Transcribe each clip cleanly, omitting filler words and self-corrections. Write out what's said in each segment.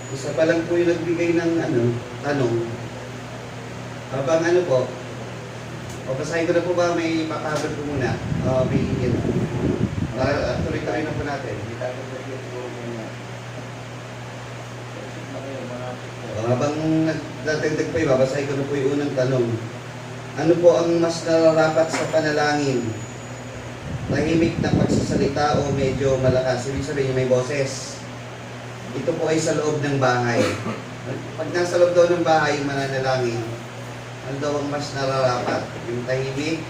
Isa pa lang po yung nagbigay ng tanong. Habang po, o basahin ko na po ba, may papahabol po muna. May yun. Tuloy-tuloy na po natin. Habang nagdadagdag pa, babasahin ko na po yung unang tanong. Ano po ang mas nararapat sa panalangin? Tahimik na pagsasalita o medyo malakas? Ibig sabihin may boses. Ito po ay sa loob ng bahay. Pag nasa loob daw ng bahay, mananalangin, ano daw ang mas nararapat? Yung tahimik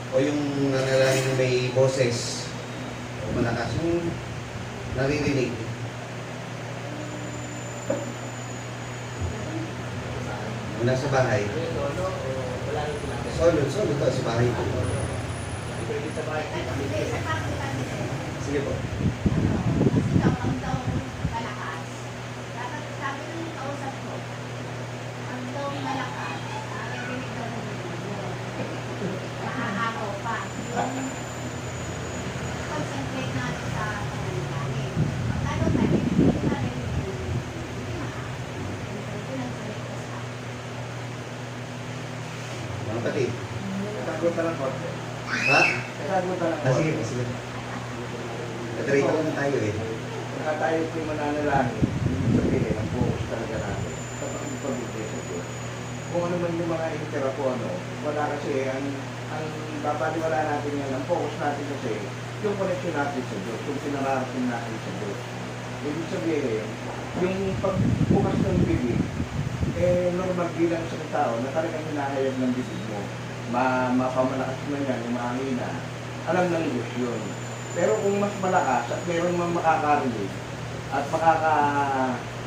o yung nanalangin na may boses o malakas? Yung naririnig. Muna sa bahay. Solo to sa bahay po. Sige po. Mga kapatid. Nakagot lang po. Ha? Nakagot lang po. Sige. Nadarito lang tayo eh. Saka tayo po yung mananalangin, ibig sabihin, ang focus talaga natin sa pakipag-ibig sa Diyos. Kung ano man yung mga itira po, wala kasi, ang babaliwala natin yan, ang focus natin kasi, yung connection natin sa Diyos, yung pinararating natin sa Diyos. Ibig sabihin, yung pagbukas ng bibig, normal bilang sa tao na talagang hinahayag ng bibig mo, mapamalakas mo yan, yung mahangina, alam ng Diyos yun. Pero kung mas malakas at meron mang makakarinig at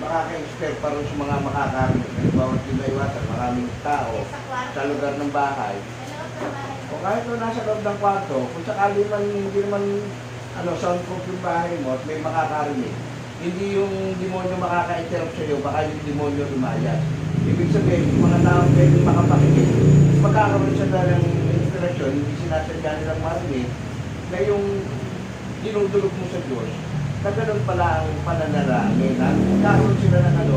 makaka-expert pa rin sa mga makakarinig, halimbawa tinaiwasan maraming tao sa lugar ng bahay, o kahit nasa loob ng kwarto, kung sakali man hindi naman soundproof yung bahay mo at may makakarinig, hindi yung demonyo makaka-interrupt sa iyo, baka yung demonyo lumayas. Ibig sabihin, yung mga tao pwedeng makapakinig, magkakaroon sila ng inspirasyon, hindi sinasadya nilang marinig, na yung dinudulog mo sa Diyos, na ganun pala ang pananalangin. Karoon sila ng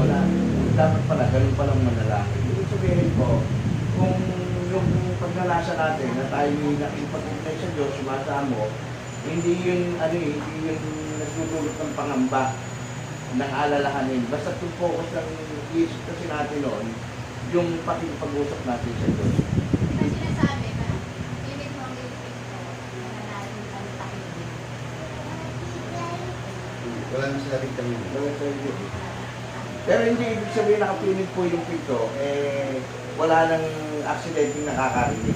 dapat pala, ganun palang manalangin. Ibig sabihin ko, kung yung pagnanasa natin na tayo yung nakipag-ugnay sa Diyos, sumasamo, hindi yun, hindi yun nagdudulot ng pangamba ng alalahanin. Basta yung focus ng isip kasi natin noon, yung pakipag-usap natin sa Diyos. Wala nang sinabing kami. Pero hindi ibig sabihin nakapinig po yung pinto, wala nang aksidenteng nakakarinig.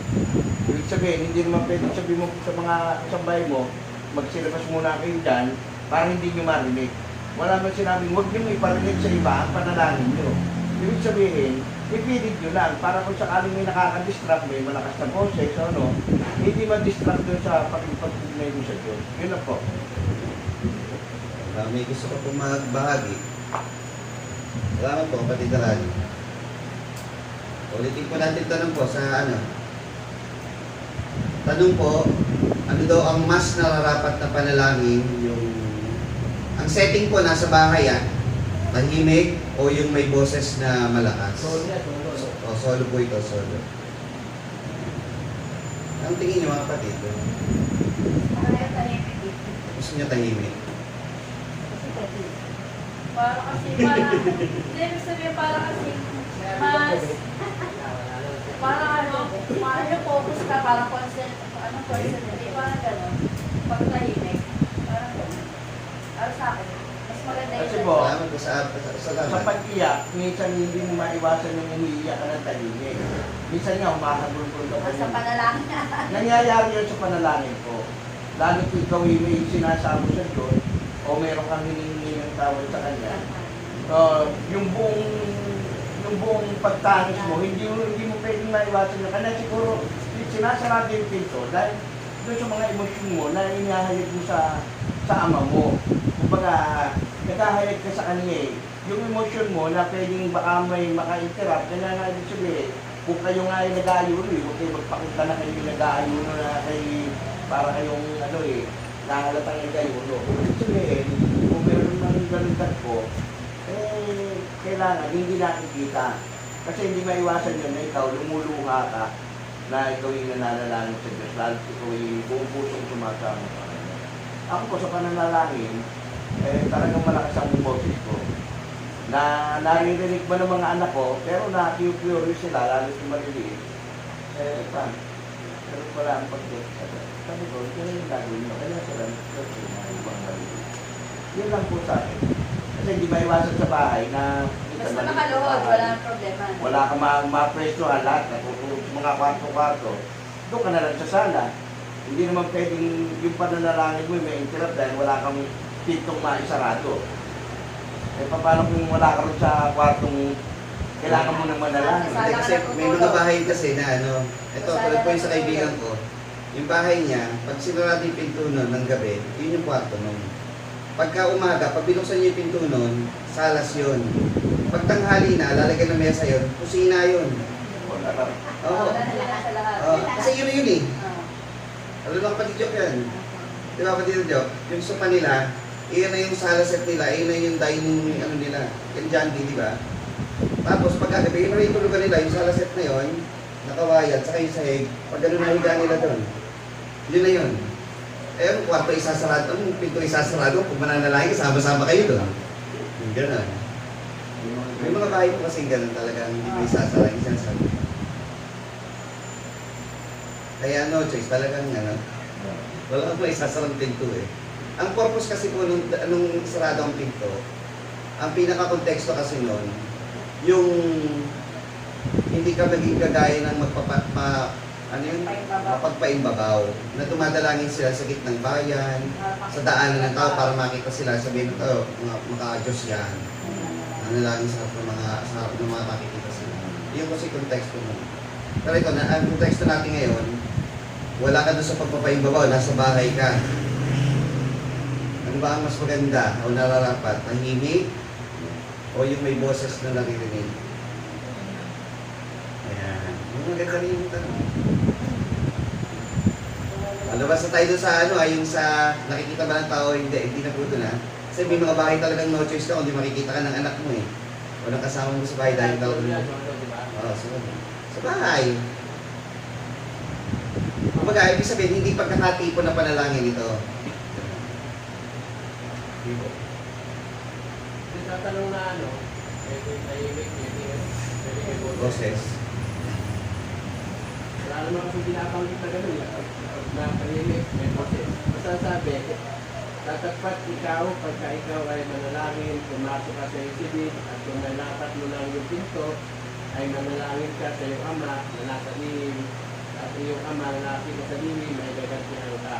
Ibig sabihin, hindi naman pwede sabihin mo sa mga kasambay mo, magsilabas muna kayo dyan, para hindi nyo marinig. Wala man sinabing, huwag nyo iparinig sa iba ang panalangin nyo. Ibig sabihin, ipinig nyo lang, para kung sakaling may nakaka-distract, may malakas na boses, hindi ma-distract dun sa pag-ipagnay mo sa Diyos. Yun lang po. May gusto ko pong magbahagi. Salamat po, kapatid Arali. Ulitin po natin tanong po sa Tanong po, ano daw ang mas nararapat na panalangin? Ang setting po nasa bahay tahimik o yung may boses na malakas? Solo po ito, solo. Ang tingin niyo mga kapatid? Gusto niyo tahimik? Para kasi, hindi sabihin para kasi, mas, focus ka, parang concentrate, parang gano'n, pagtahimik, parang gano'n. Para sa akin, mas maganda yung Kasi po, Salamat po salamat. sa pag-iyak, minsan hindi mo maiwasan yung umiiyak ka ng tahimik. Minsan nga, humahabol-bol ka pa sa yun. panalangin. Nangyayari yun sa panalangin ko. Lalo kung ikaw may sinasamo sa Diyos, o meron kang hiningi ng tawad sa Kanya, yung buong pagtangis mo, hindi mo pwedeng maiwasan na kanya. Siguro, sinasarado yung pinto dahil doon sa mga emosyon mo na inihahayag mo sa ama mo. Kumbaga, nagahayag ka sa kanya yung emosyon mo na pwedeng baka may maka-interrupt, kaya nga ibig sabihin, kung kayo nga ay nag-aayuno, huwag kayo magpakita na kayo nag-aayuno na para kayong nahalatang nag-aayuno. Ibig sabihin, kung meron mang ganun po, kailangan hindi nakikita. Kasi hindi maiwasan yun na ikaw lumuluha ka na ikaw yung nananalangin sa Diyos, lalo ikaw yung buong pusong sumasama sa Kanya. Ako po sa pananalangin, talagang malakas ang boses ko. Na naririnig ba ng mga anak ko, pero na-curious sila, lalo yung maliliit. Pero wala ang pag-check. Sabi ko, yun yung gagawin mo. Kaya sila ibang maliliit. Yun lang po sa akin. Kasi hindi maiwasan sa bahay na Basta nakaluhod, wala nang problema. wala ka ma-prestohan lahat, natutulog sa mga kwarto-kwarto. Doon ka na lang sa sala. Hindi naman pwedeng yung pananalangin mo may interrupt dahil wala kang pintong maisarado. Paano kung wala ka rin sa kwartong kailangan mo nang manalangin? Hindi, kasi may mga bahay kasi na ito tulad po yung sa kaibigan ko, yung bahay niya, pag sinarado yung pinto nun ng gabi, yun yung kwarto nun. Pagka umaga, pag binuksan niyo yung pinto nun, salas yun. Pag tanghali na, lalagyan ng mesa yun, kusina yun. Wala ka. Oo. Wala na sa lahat. Kasi yun eh. Oo. Ano lang pati joke yan. Di ba pati joke? Yung sopa nila, iyan na yung sala set nila, iyan na yung dining nila. Yung jandy, di ba? Tapos pagkagabi, yun na yung tulugan nila, yung sala set na yun, nakawayat, saka yung sahig, pag gano'n nahiga nila doon. Yun na yun. Yung kwarto isasarado, ang pinto isasarado, kung mananalangin, sama-sama kayo doon. Yung gano'n. May mga bahay po kasi gano'n talagang hindi ko isasara, isasarado. Kaya no choice, talagang wala kang maisasarang pinto eh. Ang purpose kasi po nung sarado ang pinto, ang pinaka-konteksto kasi noon, yung hindi ka maging kagaya ng mapagpaimbabaw, na dumadalangin sila sa gitnang bayan, sa daanan ng tao para makita sila, sabihin ito, maka-Diyos yan. Nanalangin sa harap ng mga makikita sila. Yung kasi konteksto mo. Pero ito, ang konteksto natin ngayon, wala ka doon sa pagpapaimbabaw, nasa bahay ka. Ano ba ang mas maganda o nararapat? Tahimik o yung may boses na naririnig? Ayan. Yung maganda rin yung tanong. Alabas na tayo doon sa yung sa nakikita ba ng tao, hindi na po doon ha. Kasi may mga bahay talagang no choice ka, hindi makikita ka ng anak mo eh. O ng kasama mo sa bahay dahil talagang sa bahay. Kumbaga, ibig sabihin, hindi pagkakatipon na panalangin ito. Tatanong na Boses. wala naman kasi binabanggit na gano'n, na tahimik, may boses. Basta sabi, tatagpat ikaw pagka ikaw ay manalangin, pumasok ka sa isibid, at kung nalapat mo lang yung pinto, ay manalangin ka sa iyong ama na nasa lihim, at iyong ama na nakita sa lihim ay gagantihan ka.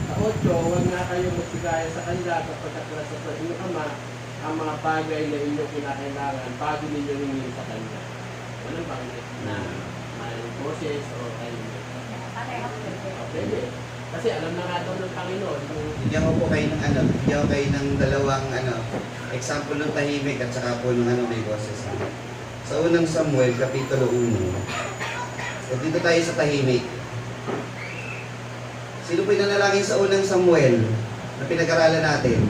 Sa 8, huwag na kayong magsigaya sa kanila kapag nasa sa inyong ama ang mga bagay na inyong kinakailangan bago ninyo hingin sa kanya. Walang banggit na may boses o tahimik. Pwede. Kasi alam na nga daw ng Panginoon kung Bigyan ko po kayo ng bigyan ko kayo ng dalawang example ng tahimik at saka po ng may boses. Sa unang Samuel, Kapitulo 1. So dito tayo sa tahimik. Sino po yung nanalangin sa unang Samuel na pinag-aralan natin?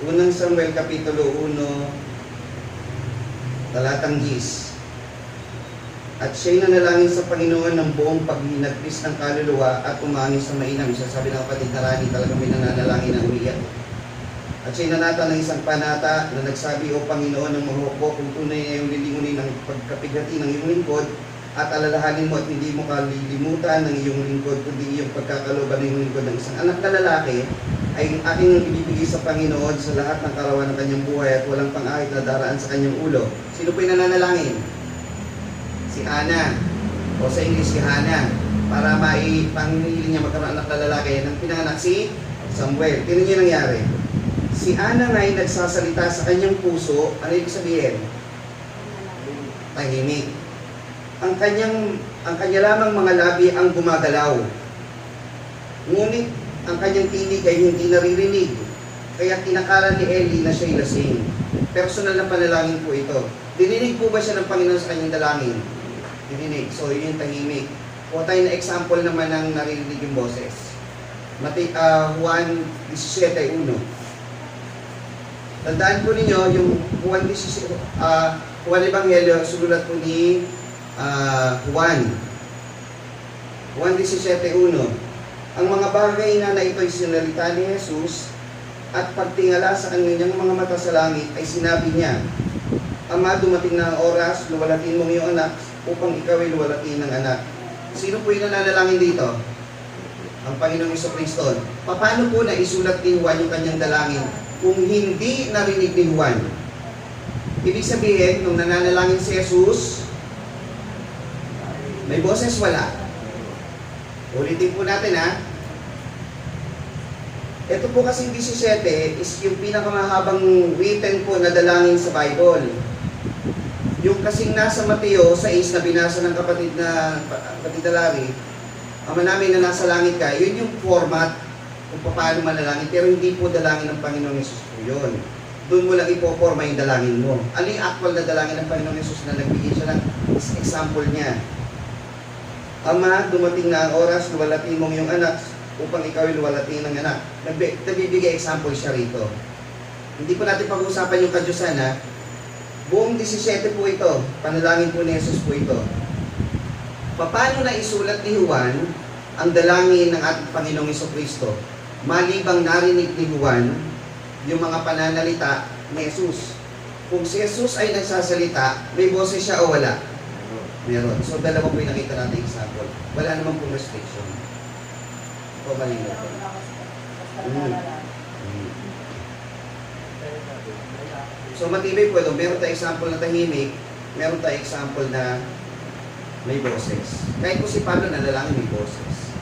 Unang Samuel, Kapitulo 1, talatang 10. At siya'y nanalangin sa Panginoon ng buong paghinagpis ng kaluluwa at umangin sa mainam. Sabi ng kapatid na Rani, talagang may nananalangin na umiyak. At siya'y nanata ng isang panata na nagsabi, O Panginoon, ng mahukbo kung tunay na iyong lilingunin ng pagkapigati ng iyong lingkod at alalahanin mo at hindi mo kalilimutan ng iyong lingkod kundi iyong pagkakaloban ng iyong lingkod ng isang anak na lalaki ay aking ibibigay sa Panginoon sa lahat ng karawan ng kanyang buhay at walang pang-ahit na daraan sa kanyang ulo. Sino po yung nananalangin? Si Hana, o sa English si Hana, para maipangiling niya magkaroon anak na lalaki nang pinanganak si Samuel. Tingnan niyo nangyari. Si Hana nga ay nagsasalita sa kanyang puso, ano ibig sabihin? Tahimik. Ang kanya lamang mga labi ang gumagalaw. Ngunit ang kanyang tinig ay hindi naririnig. Kaya tinakaran ni Eli na siya'y lasing. Personal na panalangin po ito. Dininig po ba siya ng Panginoon sa kanyang dalangin? Dininig. So, yun yung tahimik. O tayo na example naman ng naririnig yung boses. Juan 17:1. Tandaan po ninyo, yung Juan Evangelio, sulat po ni Juan 17:1. Ang mga bagay na ito'y sinalita ni Jesus at pagtingala sa kanyang mga mata sa langit ay sinabi niya, Ama, dumating na ang oras, luwalatin mong iyong anak upang ikaw ay luwalatin ng anak. Sino po yung nananalangin dito? Ang Panginoong Jesucristo. Paano po na isulat ni Juan yung kanyang dalangin kung hindi narinig ni Juan? Ibig sabihin, nung nananalangin si Jesus, may boses wala. Ulitin po natin ha. Ito po kasing 17 is yung pinakamahabang written po na dalangin sa Bible. Yung kasing nasa Mateo 6 na binasa ng kapatid na Larry, Ama namin na nasa langit ka, yun yung format kung paano manalangin, pero hindi po dalangin ng Panginoong Yesus po yun. Doon mo lang ipoforma yung dalangin mo. Ano yung actual na dalangin ng Panginoong Yesus na nagbigay siya ng example niya? Ama, dumating na ang oras, luwalatin mong iyong anak upang ikaw ay luwalatin ng anak. Nagbibigay example siya rito. Hindi po natin pag-usapan yung kadyusan ha. Buong 17 po ito, panalangin po ni Jesus po ito. Paano na isulat ni Juan ang dalangin ng ating Panginoong Jesucristo? Malibang narinig ni Juan yung mga pananalita ni Jesus. Kung si Jesus ay nagsasalita, may boses siya o wala? Meron. So dalawa po yung nakita natin example. Wala naman pong restriction. Ito malinaw po. So matibay po ito. Meron tayong example na tahimik, meron tayong example na may boses. Kahit po si Pablo nanalangin may boses.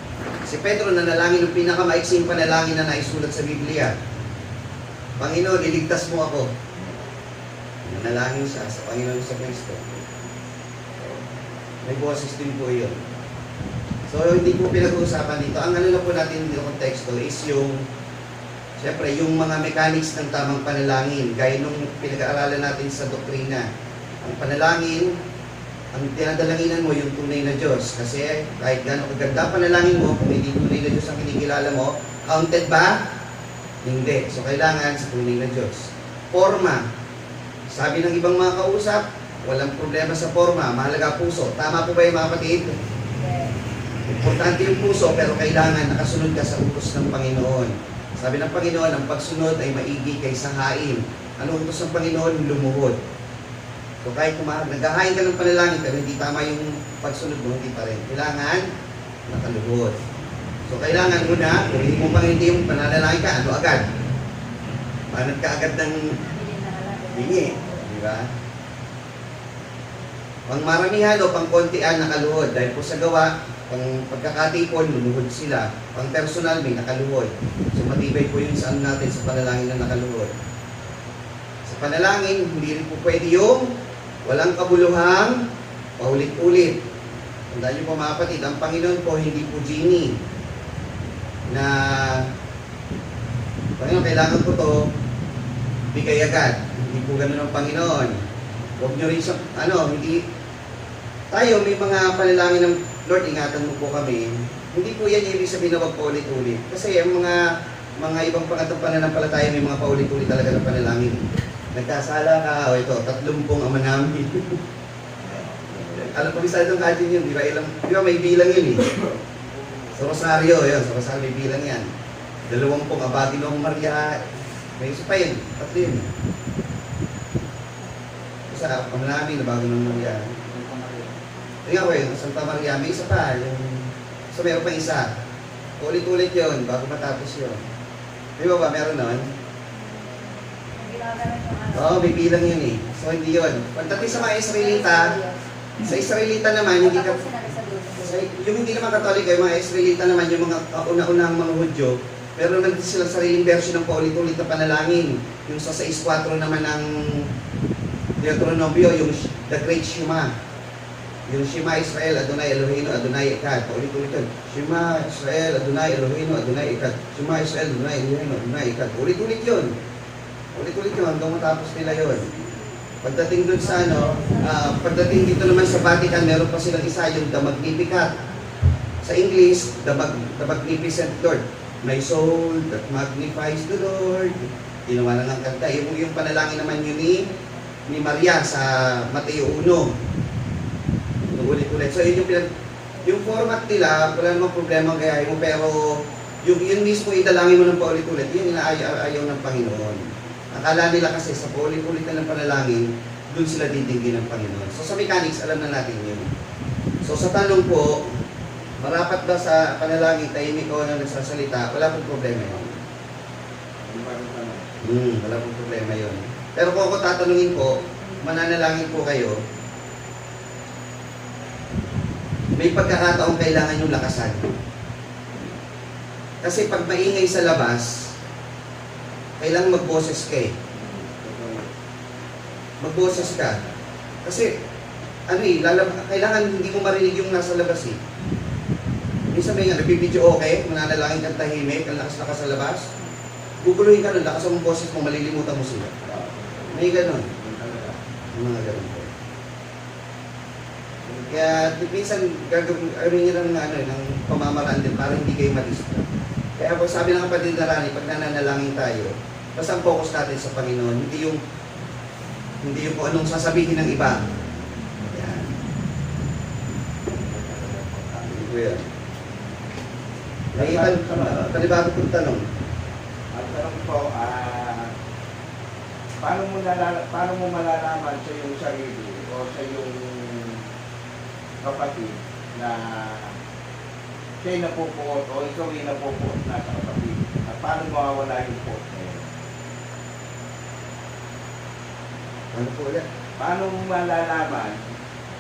Si Pedro nanalangin ng pinakamaiksing panalangin na naisulat sa Biblia. Panginoon, iligtas mo ako. Nanalangin siya sa Panginoon sa Kristo. May boses din po yun. So hindi po pinag-uusapan dito. Ang ano na po natin dito konteksto is yung siyempre, yung mga mechanics ng tamang panalangin, gaya nung pinag-aaralan natin sa doktrina. Ang panalangin, ang tinadalanginan mo yung tunay na Diyos. Kasi kahit gano'ng kaganda panalangin mo, kung hindi tunay na Diyos ang kinikilala mo, counted ba? Hindi. So kailangan sa tunay na Diyos. Forma. Sabi ng ibang mga kausap, walang problema sa forma, mahalaga puso. Tama po ba yung mga kapatid? Importante yung puso, pero kailangan nakasunod ka sa utos ng Panginoon. Sabi ng Panginoon, ang pagsunod ay maigi kaysa hain. Ano utos ng Panginoon? Lumuhod. So kahit naghahain ka ng panalangin, pero hindi tama yung pagsunod mo, hindi pa rin. Kailangan nakaluhod. So kailangan muna, kung hindi mo pang hindi yung panalangin ka, ano agad? Manat ka agad ng bingi. Di ba? Pang maramihan o pang kontian nakaluhod. Dahil po sa gawa, pang pagkakatipon, lumuhod sila. Pang personal, may nakaluhod. So matibay po yun saan natin sa panalangin na nakaluhod. Sa panalangin, hindi rin po pwede yung walang kabuluhang paulit-ulit. Tandaan niyo po mga kapatid, ang Panginoon po hindi po genie na Panginoon, kailangan ko to bigay agad. Hindi po ganun ang Panginoon. Huwag nyo rin sa, hindi tayo may mga panalangin ng Lord, ingatan mo po kami. Hindi po yan ibig sabihin na wag paulit-ulit. Kasi ang mga ibang pangatang pananampalataya may mga paulit-ulit talaga ng panalangin. Nagkasala ka, o ito, 30 ama namin. Alam ko, bisa itong kajin yun, di ba may bilang yun eh. Sa Rosario, yun, sa Rosario may bilang yan. 20 abati ng Maria, may isa pa yun, 3 yun. Isa, ama namin, nabago ng Maria. Tingnan ko yun, Santa Maria, may isa pa, so meron pa isa. Ulit-ulit yun, bago matapos yun. Di ba meron nun? Oo, may bilang yun eh. So, hindi yun. Pagdating sa mga Israelita, sa Israelita naman, hindi ka... Yung hindi naman Katoliko, yung mga Israelita naman, yung mga una-unang mga Hudyo, pero naman silang sariling version ng paulit-ulit na panalangin. Yung sa 6.4 naman ng Deuteronomio, yung The Great Shema. Yung Shema Israel, Adonai Eloheinu, Adonai Echad. Paulit-ulit yun. Shema Israel, Adonai Eloheinu, Adonai Echad. Shema Israel, Adonai Eloheinu, Adonai Echad. Ulit-ulit yun. Ulit-ulit yun, hanggang matapos nila yun. Pagdating dun sa pagdating dito naman sa Vatican, meron pa silang isa, yung The Magnificat. Sa English, The Magnificent Lord. My soul that magnifies the Lord. Ginawa na ng kanta. Yung panalangin naman yun ni Maria sa Mateo 1. Ulit-ulit. So yun yung format nila, wala namang problema gayahin mo, pero yun mismo idalangin mo ng paulit-ulit, yun ayaw ng Panginoon. Akala nila kasi sa paulit-ulit na ng panalangin, dun sila didinggin ng Panginoon. So sa mechanics, alam na natin yun. So sa tanong po, marapat ba sa panalangin, tahimik o na nagsasalita, wala pong problema yun. Wala pong problema yun. Pero kung ako tatanungin po, mananalangin po kayo, may pagkakataong kailangan yung lakasan. Kasi pag maingay sa labas, kailangan magboses ka eh. Magboses ka. Kasi, kailangan hindi mo marinig yung nasa labas eh. Minsan may nga, nagbibideo okay, mananalangin kang tahimik, ang lakas-lakas sa labas. Guguluhin ka nun, lakas ang boses mo, malilimutan mo sila. May ganon. Mga ganon po. Kaya minsan gagawin nyo ng pamamaraan din para hindi kayo ma-distract. Kaya po sabi ng kapatid na Rani, pag nananalangin tayo, basta ang focus natin sa Panginoon, hindi yung kung anong sasabihin ng iba. Yan. Hindi ko yan. May panibago kong tanong. Ang tanong po, paano mo malalaman sa iyong sarili o sa iyong kapatid na siya'y napupuot o ikaw ay napupuot na sa kapatid? At paano mawawala yung puot na yun? Ano po ulit? Paano mo malalaman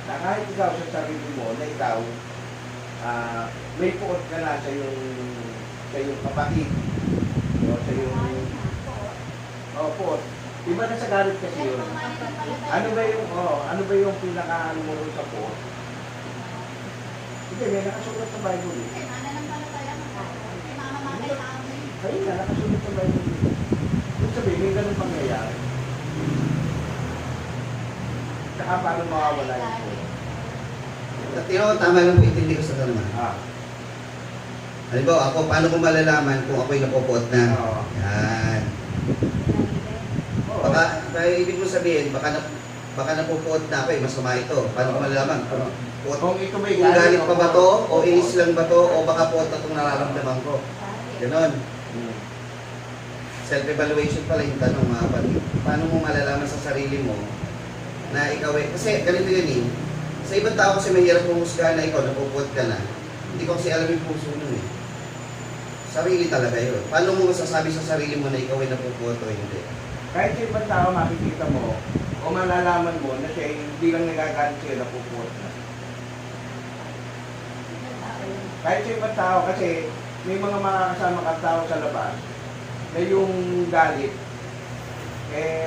na kahit ikaw sa sarili mo na ikaw may puot ka na sa iyong kapatid o sa iyong puot? Iba na sa galit kasi yun. Ano ba yung pinaka-ano mo rin sa puot? Hindi, may nakasulat sa Bible eh. Kaya nga, nakasulat sa Bible eh. Kung sabihin, may ganun pangyayari. Tsaka paano mawawala yung puot? Tama lang po, intindi ko sa tanong. Halimbawa, ako, paano ko malalaman kung ako'y napupuot na? Oo. Yan. Oo. Baka ibig mo sabihin, baka napupuot na ako eh, masama ito. Paano ko malalaman? Kung ito may Kung galit pa ba to? O inis lang ba to? O baka puot na itong nararamdaman ko? Ganon. Self-evaluation pala yung tanong mga kapatid. Paano mo malalaman sa sarili mo na ikaw eh? Kasi ganito yun eh. Sa ibang tao kasi mahirap pumusgahan na ikaw, napupuot ka na. Hindi ko kasi alam yung puso nun eh. Sarili talaga yun. Paano mo masasabi sa sarili mo na ikaw ay napupuot o hindi? Kahit sa ibang tao makikita mo o malalaman mo na siya hindi lang nagagalit siya, napupuot na. Kahit sa ibang tao kasi may mga makakasama kang tao sa labas na yung galit,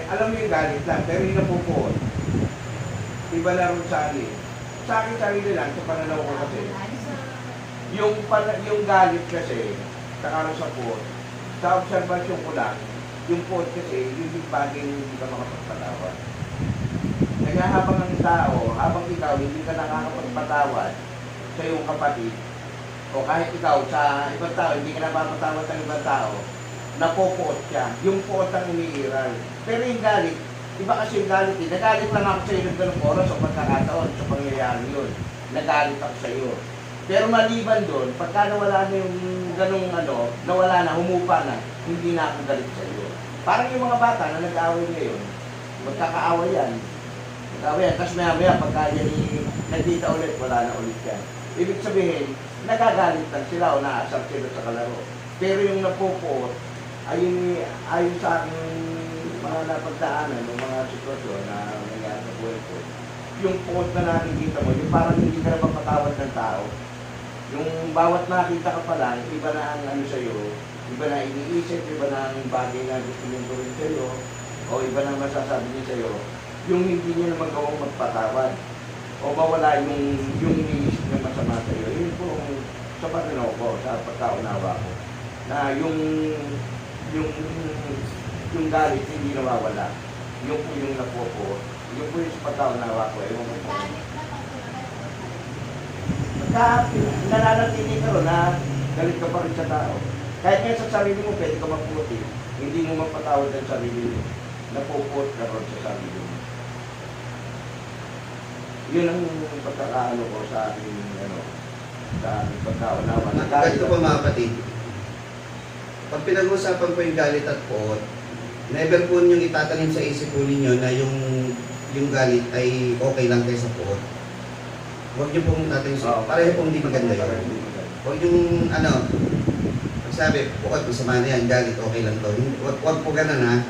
alam mo yung galit lang, pero yung napupuot, iba na rin sa akin. Sa akin sarili lang, sa pananaw ko kasi, yung galit kasi, sa sa puot, sa obserbasyon ko lang, yung puot kasi, yung bagay hindi ka makapagpatawad. Kaya habang ang tao, habang ikaw hindi ka nakakapagpatawad sa iyong kapatid, o kahit ikaw sa ibang tao, hindi ka napapatawad sa ibang tao, napupuot siya. Yung puot ang umiiral. Pero yung galit, iba kasi yung galit eh. Nagalit lang ako sa iyo ng ganung oras o pagkakataon sa pangyayari yun. Nagalit ako sa iyo. Pero maliban doon, pagka nawala na yung ganung nawala na, humupa na, hindi na ako galit sa iyo. Parang yung mga bata na nag-aaway ngayon, magkakaaway yan. Nag-aaway yan. Tapos maya-maya, pagka yan nagkita ulit, wala na ulit yan. Ibig sabihin, nagagalit lang sila o naasar sila sa kalaro. Pero yung napupuot, ayon sa aking mga napagdaanan ng mga sitwasyon na nangyari sa buhay ko, yung puot na nakikita mo, yung parang hindi ka na mapatawad ng tao. Yung bawat nakita ka pa lang, iba na ang sa'yo, iba na iniisip, iba na ang bagay na gusto niyong gawin sa'yo, o iba na masasabi niya sa'yo, yung hindi niya naman gawang magpatawad, o mawala yung iniisip na masama sa'yo. Yun po sa pananaw ko, sa pagkaunawa ko, na yung galit hindi nawawala. Yung po yung napupuot. Yung po yung sa pagkaunawa ko. Pagka nalalagay ka ron na galit ka pa rin sa tao. Kahit nga sa sarili mo, pwede ka maputi. Hindi mo mapatawad ang sarili mo. Napuput ka ron sa sarili mo. Yun ang pagkakaano ko sa aking, sa aking pagkaunawa. Ganito po mga kapatid. Pag pinag-uusapan po yung galit at poot, never po niyong itatanim sa isip po ninyo na yung galit ay okay lang kayo sa poot. Huwag niyo pong tatanim sa pareho pong hindi maganda yun. Huwag yung sabi, poot, masama na yan, galit, okay lang to. Huwag po ganun ha.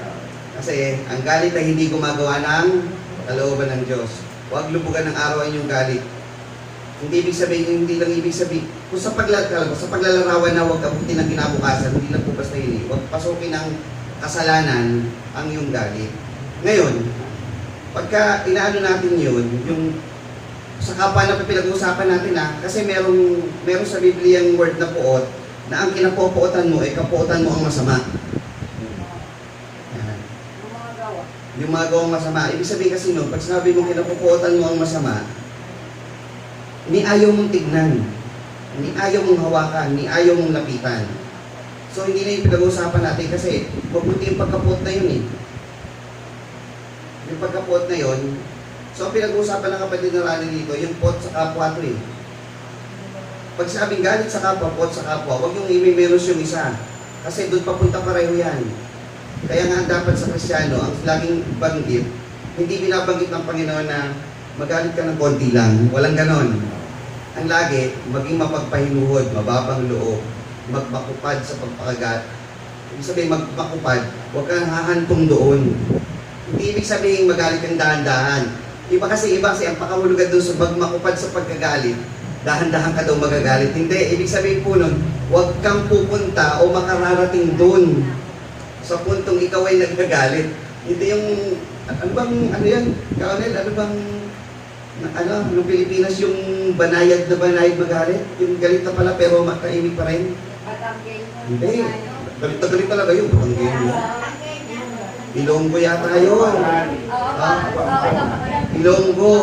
Kasi ang galit ay hindi gumagawa ng kalooban ng Diyos. Huwag lubugan ng araw ang inyong galit. Hindi lang ibig sabihin, kung sa paglalarawan na huwag kaputin ng kinabukasan, hindi lang po basta yun. Huwag pasukin ng kasalanan ang iyong galit. Ngayon, pagka inaano natin yun, yung sa kapwa na pinag-uusapan natin kasi meron sa Biblia yung word na poot, na ang kinapopuotan mo ay kapuotan mo ang masama. Yan. Yung mga gawang masama. Ibig sabihin kasi nun, pag sinabi mo kinapopuotan mo ang masama, ni ayaw mong tignan, ni ayaw mong hawakan, ni ayaw mong lapitan. So hindi na yung pinag-uusapan natin kasi mabuti yung pagkapuot na yun eh. Yung pagkapuot na yun, so ang pinag-uusapan ng kapatid na Rani dito, yung pot sa kapwa to eh. Pag sabing galit sa kapwa, pot sa kapwa, huwag yung imimeros yung isa. Kasi doon papunta pareho yan. Kaya nga dapat sa Kristiyano, ang laging banggit, hindi binabanggit ng Panginoon na magalit ka ng konti lang. Walang ganon. Ang lagi, maging mapagpahinuhod, mababang loob, magmakupad sa pagpakagat. Ibig sabihin, magmakupad, huwag kang hahantong doon. Hindi ibig sabihin magalit kang dahan-dahan. Iba kasi ang pakahulugan doon sa magmakupad sa pagkagalit, dahan-dahan ka daw magagalit. Hindi, ibig sabihin po nun, huwag kang pupunta o makararating doon sa puntong ikaw ay nagagalit. Hindi yung, ano yan, Kaonel, nung Pilipinas yung banayad na banayad magalit, yung galit na pala pero makaimik pa rin. Hindi, galit na galit talaga yun, patanggay mo. Ilonggo yata yun. Ilonggo.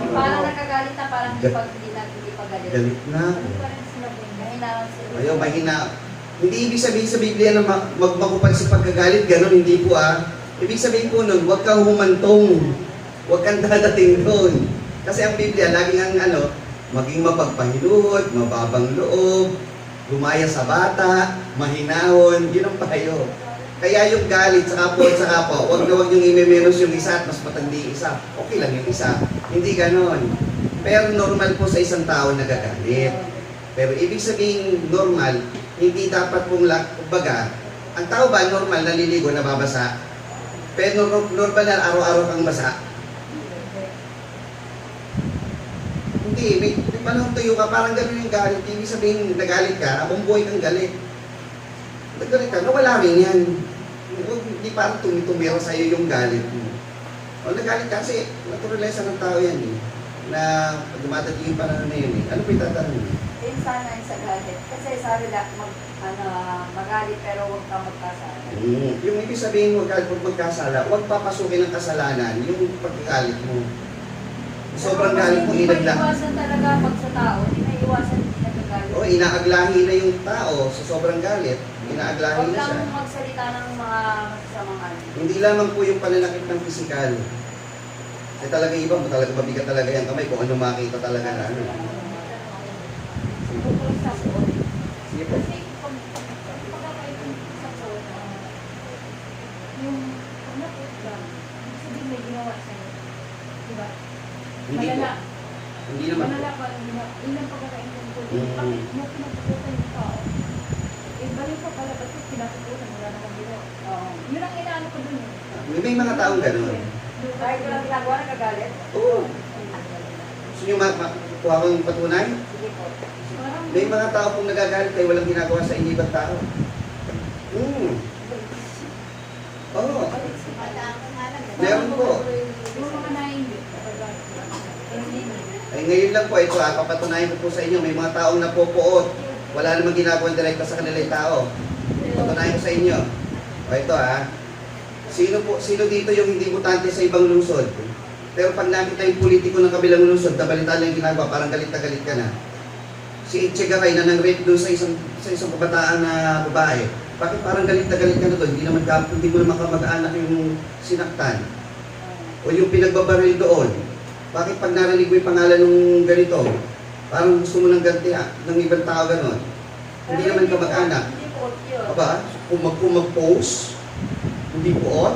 Parang nakagalit na, parang hindi pa galit. Galit na. Ayaw, mahina. Hindi ibig sabihin sa Biblia na magmakupad sa pagkagalit, gano'n, hindi po Ibig sabihin po nun, huwag kang humantong. Huwag kang dadating doon. Kasi ang Biblia, laging ang maging mapagpahinuhod, mababang loob, gumaya sa bata, mahinahon, yun ang payo. Kaya yung galit sa kapwa at sa kapwa, huwag na huwag yung imimenos yung isa at mas matandi isa. Okay lang yung isa. Hindi ganon. Pero normal po sa isang tao nagagalit. Pero ibig sabihin normal, hindi dapat pong kumbaga, ang tao ba normal naliligo, nababasa? Pero normal na araw-araw kang basa? Hindi, may panahon tuyo ka, parang gano'n yung galit. Ibig sabihin nagalit ka, abang buhay kang galit. Nagalit ka, nawala rin yan. Hindi parang tumira sa'yo yung galit mo. O nagalit ka kasi, naturalize ng tao yan eh. Na pag dumadating yung panahon na yun eh. Ano pa itatanong mo? Yun sana yung sa galit. Kasi sabi na, magalit pero huwag kang magkasala. Yung ibig sabihin huwag magkasala, huwag papasukin ng kasalanan yung pagkagalit mo. Sobrang galit mo inagla. Hindi maiwasan talaga pag sa tao, hindi maiwasan hindi nagagalit. O, inaaglahi na yung tao sa sobrang galit. Inaaglahi Huwag na siya. lang magsalita ng mga masasamang ano. Hindi lamang po yung pananakit ng pisikal. Kasi talaga iba mo, talaga mabigat talaga yung kamay kung ano makita talaga na ano. Sige po. Kasi kung pagkakaitong sa zona, yung pag-napot lang, sabihin may ginawa sa'yo. Diba? Hindi po. Malala. Hindi naman po. Malala pa rin ginawa. Yun ang pagkakaitong ko. Mm. Bakit mo pinapuputan yung tao? Eh, balik pa pala, ba't yung pinapuputan? Wala namang ginawa. Oo. Yun ang inaano ko dun eh. May mga taong gano'n. Kahit walang ginagawa, nagagalit. Oo. Gusto nyo kuha kong patunay? Sige po. Parang, May mga tao pong nagagalit kayo walang ginagawa sa inyo ibang tao. Oo. Meron po. yung mga naiingit. Ay ngayon lang po, ito papatunayan ko po sa inyo, may mga taong napopoot. Wala namang ginagawang direkta sa kanila yung tao. Patunayan ko sa inyo. O ito sino dito yung hindi butante sa ibang lungsod? Pero pag nakita yung politiko ng kabilang lungsod, nabalita lang yung ginagawa, parang galit na galit ka na. Si Che Garay na nang-rape doon sa isang kabataan na babae. Bakit parang galit na galit ka na doon? Hindi mo naman kamag-anak yung sinaktan. O yung pinagbabaril doon. Bakit pag narinig mo yung pangalan ng ganito, parang gusto mo ng ganti ng ibang tao gano'n? Hindi naman kamag-anak. Hindi po yun. Aba, kung mag-post, hindi puot,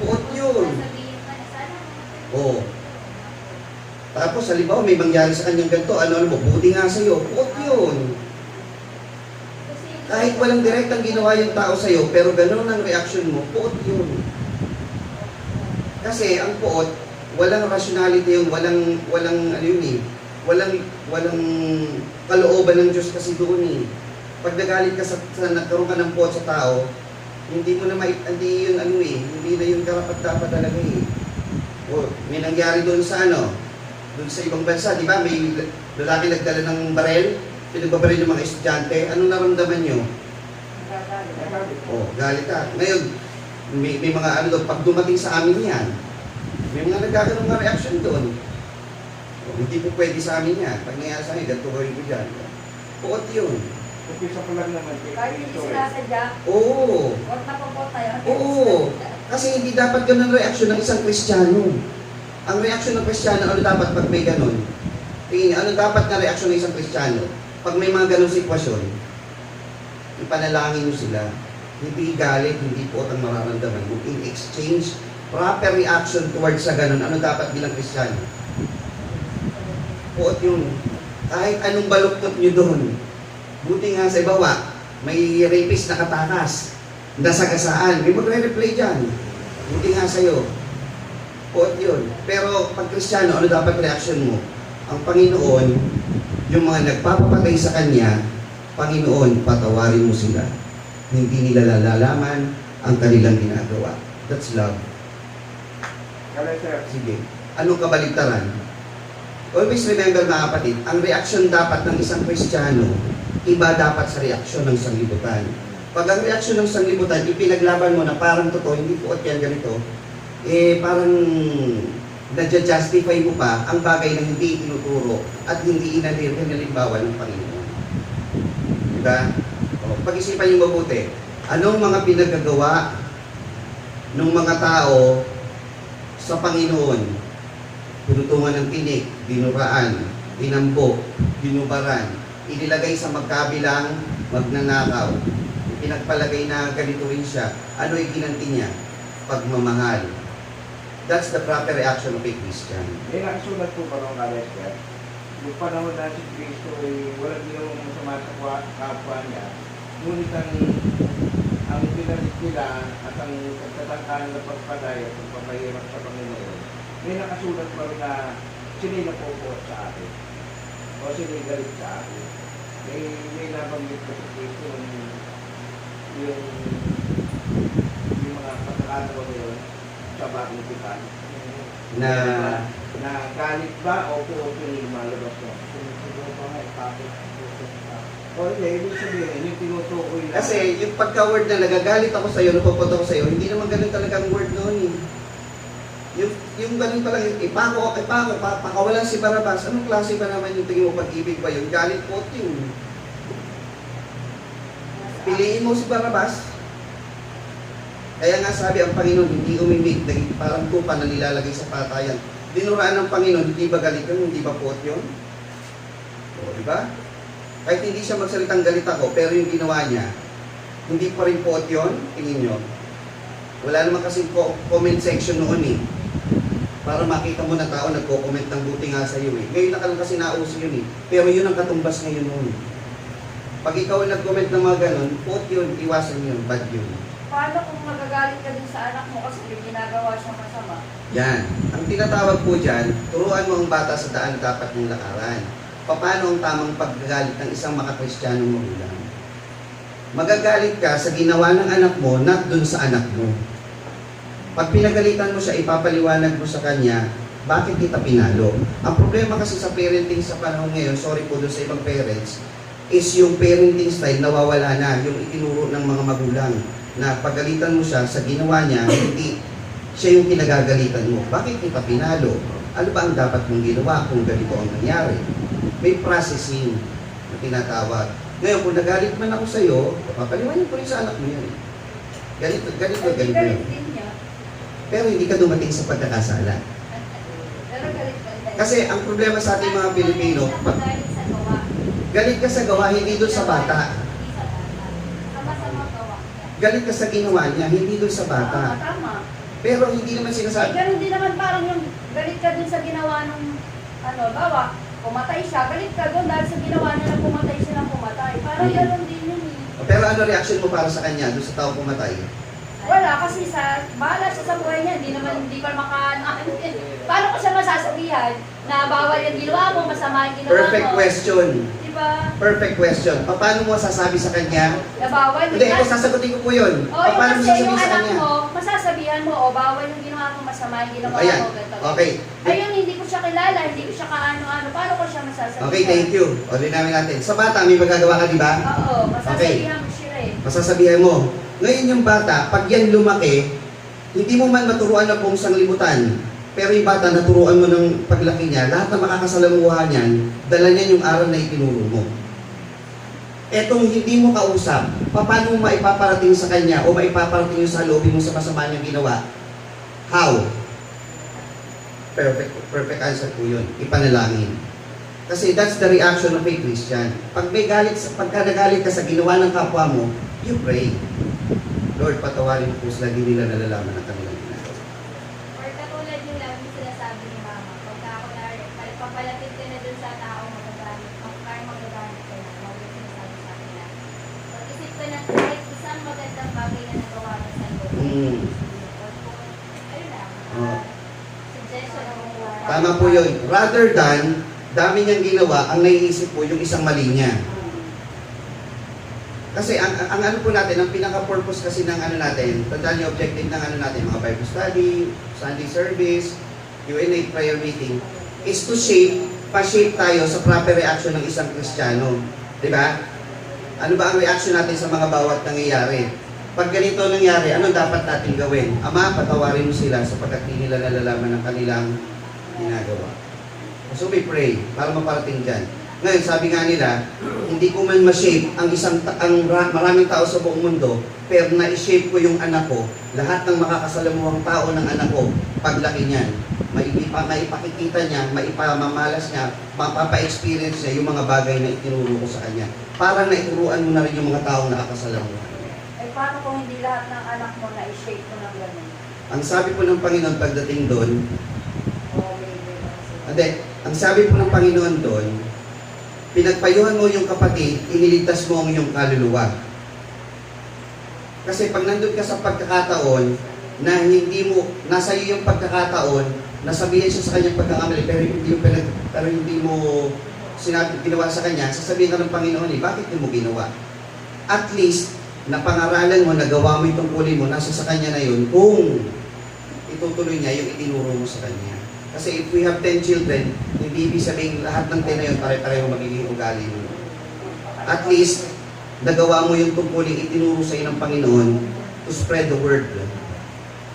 puot yun. Sasabihin pa na sana. Oo. Tapos, halimbawa, may mangyari sa kanyang ganito, ano mo, buti nga sa'yo, puot yun. Kahit walang direktang ginawa yung tao sa'yo, pero gano'n ang reaction mo, puot yun. Kasi, ang puot, walang rationality yun, walang ano yun eh, walang kalooban ng Diyos kasi doon eh. Pag nagalit ka sa nagkaroon ka ng puot sa tao, hindi mo na hindi yun ano eh, hindi na yun karapat-dapat talaga eh. O, may nangyari doon sa doon sa ibang bansa, di ba? May lalaki nagdala ng barel, pinagbabaril yung mga estudyante, anong naramdaman nyo? Oh, galit ka. Ngayon, may mga doon, pag dumating sa amin yan, may mga nagkakaroon ng reaction doon. Oh, hindi po pwede sa amin yan. Pag nangyari sa akin, ganito gawin ko dyan. Puot yun. Umpisa ko lang naman. Kahit hindi sinasadya, Oo. huwag na po tayo. Oo. Kasi hindi dapat ganun reaksyon ng isang Kristiyano. Ang reaksyon ng Kristiyano, ano dapat pag may ganun? Tingin niyo, ano dapat na reaksyon ng isang Kristiyano? Pag may mga ganun sitwasyon, ipanalangin mo sila. Hindi galit, hindi po ang mararamdaman mo. In exchange, proper reaction towards sa ganun, ano dapat bilang Kristiyano? Puot yun. Kahit anong baluktot nyo doon. Buti nga sa ibawa, may rapist na katakas, nasagasaan, may magre-replay dyan. Buti nga sa'yo. Puot yun. Pero pag Kristiyano, ano dapat reaction mo? Ang Panginoon, yung mga nagpapapatay sa Kanya, Panginoon, patawarin mo sila. Hindi nila lalalaman ang kanilang ginagawa. That's love. Kala sir, Sige. Anong kabaligtaran? Always remember mga kapatid, ang reaksyon dapat ng isang Kristiyano, iba dapat sa reaksyon ng sanglibutan. Pag ang reaksyon ng sanglibutan, ipinaglaban mo na parang totoo, hindi po at yan ganito, parang nadja-justify mo pa ang bagay na hindi tinuturo at hindi inalimbawa ng Panginoon. Diba? O, pag-isipan niyo mabuti, anong mga pinagagawa ng mga tao sa Panginoon? Pinutungan ng tinik, dinuraan, dinambok, dinubaran, inilagay sa magkabilang magnanakaw, pinagpalagay na ganito rin siya. Ano yung ginanti niya? Pagmamahal. That's the proper reaction of a Christian. may nakasulat po ba nung kala sir? Yung panahon na si Kristo ay walang ginawang masama sa kapwa niya. Ngunit ang pinalit nila at ang pagtatangkaan na pagpaday at pagpapahirap sa Panginoon, may nakasulat pa rin na sininapopo sa akin o sinigalit sa akin. May nabanggit ko sa Kristo yung mga pagkakataon yun sa bagong tipan. Na Na galit ba o po yung lumalabas mo? O hindi, ibig sabihin, yung tinutukoy na. kasi yung pagka-word na nagagalit ako sa'yo, napupunta ako sa'yo, hindi naman ganun talaga ang word noon eh. Yung ganun pa lang, pakawalan si Barabas, anong klase ba naman yung tingin mo pag-ibig ba yun? Galit po yun. Piliin mo si Barabas. Kaya nga sabi ang Panginoon, hindi umimik, parang tupa na nilalagay sa patayan. Dinuraan ng Panginoon, hindi ba galit yun? Hindi ba puot yun? O, di ba? Kahit hindi siya magsalitang galit ako, pero yung ginawa niya, hindi pa rin puot yun, tingin nyo. Wala naman kasi comment section noon eh. Para makita mo na tao nagko-comment ng buti nga sa iyo eh. Ngayon na lang kasi nauso yun eh. Pero yun ang katumbas ngayon noon. Pag ikaw ay nag-comment ng mga ganun, puot yun, iwasan yun, bad yun. Paano kung magagalit ka din sa anak mo kasi yung ginagawa siyang masama? Yan. Ang tinatawag po dyan, turuan mo ang bata sa daan dapat mong lakaran. Paano ang tamang paggagalit ng isang makakristiyanong magulang? Magagalit ka sa ginawa ng anak mo, not dun sa anak mo. Pag pinagalitan mo siya, ipapaliwanag mo sa kanya, bakit kita pinalo? Ang problema kasi sa parenting sa panahon ngayon, sorry po dun sa ibang parents, is yung parenting style nawawala na, yung itinuro ng mga magulang. Na pagalitan mo siya sa ginawa niya, hindi siya yung pinagagalitan mo. Bakit kita pinalo? Ano ba ang dapat mong ginawa kung ganito ang nangyari? May processing. na tinatawag. Ngayon, kung nagalit man ako sa'yo, papaliwanag ko rin sa anak mo yan. Ganito, ganito, Ay, ganito. galit din niya. Pero hindi ka dumating sa pagkakasala. Pero galit pa rin. Kasi ang problema sa ating mga Pilipino, Galit sa gawa. galit ka sa gawa, hindi doon sa bata. Hindi sa bata. Sama-sama gawa niya. Galit ka sa ginawa niya, hindi doon sa bata. Tama. Pero hindi naman Eh, sinasabi. ganun din naman parang yung galit ka dun sa ginawa nung, bawa, pumatay siya, galit ka dun dahil sa ginawa niya na pumatay siya ng pumatay. Parang Mm. ganun din yun eh. Pero ano reaction mo para sa kanya, doon sa tao pumatay? Wala, kasi bahala siya sa buhay niya, hindi pa paano ko siya masasabihan na bawal yung ginawa mo, masama yung ginawa Perfect mo? question. Diba? Perfect question. Paano mo sasabi sa kanya? Na bawal. Hindi, ito sasagutin ko po yun. O, yung Paano mo kasi sasabihin yung sa anak kanya? mo, masasabihan mo, o bawal yung ginawa mo, masama yung ginawa Ayan. mo, ganito. Okay. Ayun, hindi ko siya kilala, hindi ko siya kaano-ano, paano ko siya masasabihan? Okay, thank you. O, namin natin. Sa bata, may magagawa ka, di ba? Oo, masasabihan mo siya eh. Masasabihan mo. Ngayon yung bata, pag yan lumaki, hindi mo man maturuan ng buong sanglibutan, pero yung bata, naturuan mo ng paglaki niya, lahat ng makakasalamuha niyan, dala niya yung aral na itinuro mo. Etong hindi mo kausap, paano mo maipaparating sa kanya o maipaparating yung sa loobin mo sa masama niyang ginawa? How? Perfect answer po yun. Ipanalangin. Kasi that's the reaction of a Christian. Pagka nagalit ka sa ginawa ng kapwa mo, you pray. Lord, patawarin po sila, hindi nila nalalaman ang kanilang ginagawa. Or katulad yung lagi sinasabi ni mama, pagka ako papalapit ka na dun sa tao, magagalit ka na, mga sinasabi sa akin na. Pag-isip ka na kahit isang magandang bagay na nagawa mo sa iyo. Mm. Ayun lang, Oh. suggestion ng Tama po yun. Rather than, dami niyang ginawa, ang naiisip po yung isang mali niya. Kasi ang ano po natin, ang pinaka-purpose kasi ng ano natin, tandaan yung objective ng ano natin, mga Bible study, Sunday service, Q&A, prayer meeting, is to pa-shape tayo sa proper reaction ng isang Kristiyano. Di ba? Ano ba ang reaction natin sa mga bawat nangyayari? Pag ganito nangyari, ano dapat natin gawin? Ama, patawarin mo sila sapagkat hindi nila nalalaman ang kanilang ginagawa. So we pray para maparating dyan. Ngayon, sabi nga nila, hindi ko man ma-shape maraming tao sa buong mundo, pero na-shape ko yung anak ko, lahat ng makakasalamuhang tao ng anak ko, paglaki niyan, maipakikita niya, maipamamalas niya, mapapa-experience niya yung mga bagay na itinuro ko sa kanya. Parang naituruan mo na rin yung mga taong nakakasalamuhan. Eh, paano kung hindi lahat ng anak mo na-shape mo ng gano'n? Ang sabi po ng Panginoon pagdating doon, Okay. hindi, ang sabi po ng Panginoon doon, pinagpayuhan mo yung kapatid, iniligtas mo ang iyong kaluluwa. Kasi pag nandun ka sa pagkakataon na hindi mo, nasa iyo yung pagkakataon, nasabihin siya sa kanyang pagkakamali, pero hindi mo ginawa sa kanya, sasabihin ka ng Panginoon, bakit mo ginawa? At least, napangaralan mo, nagawa mo yung tungkulin mo, nasa sa kanya na yun, kung itutuloy niya yung itinuro mo sa kanya. Kasi if we have 10 children, hindi ibig sabihin lahat ng 10 na yun pare-pareho magiging ugali mo. At least, nagawa mo yung tungkulin itinuro sa iyo ng Panginoon to spread the word.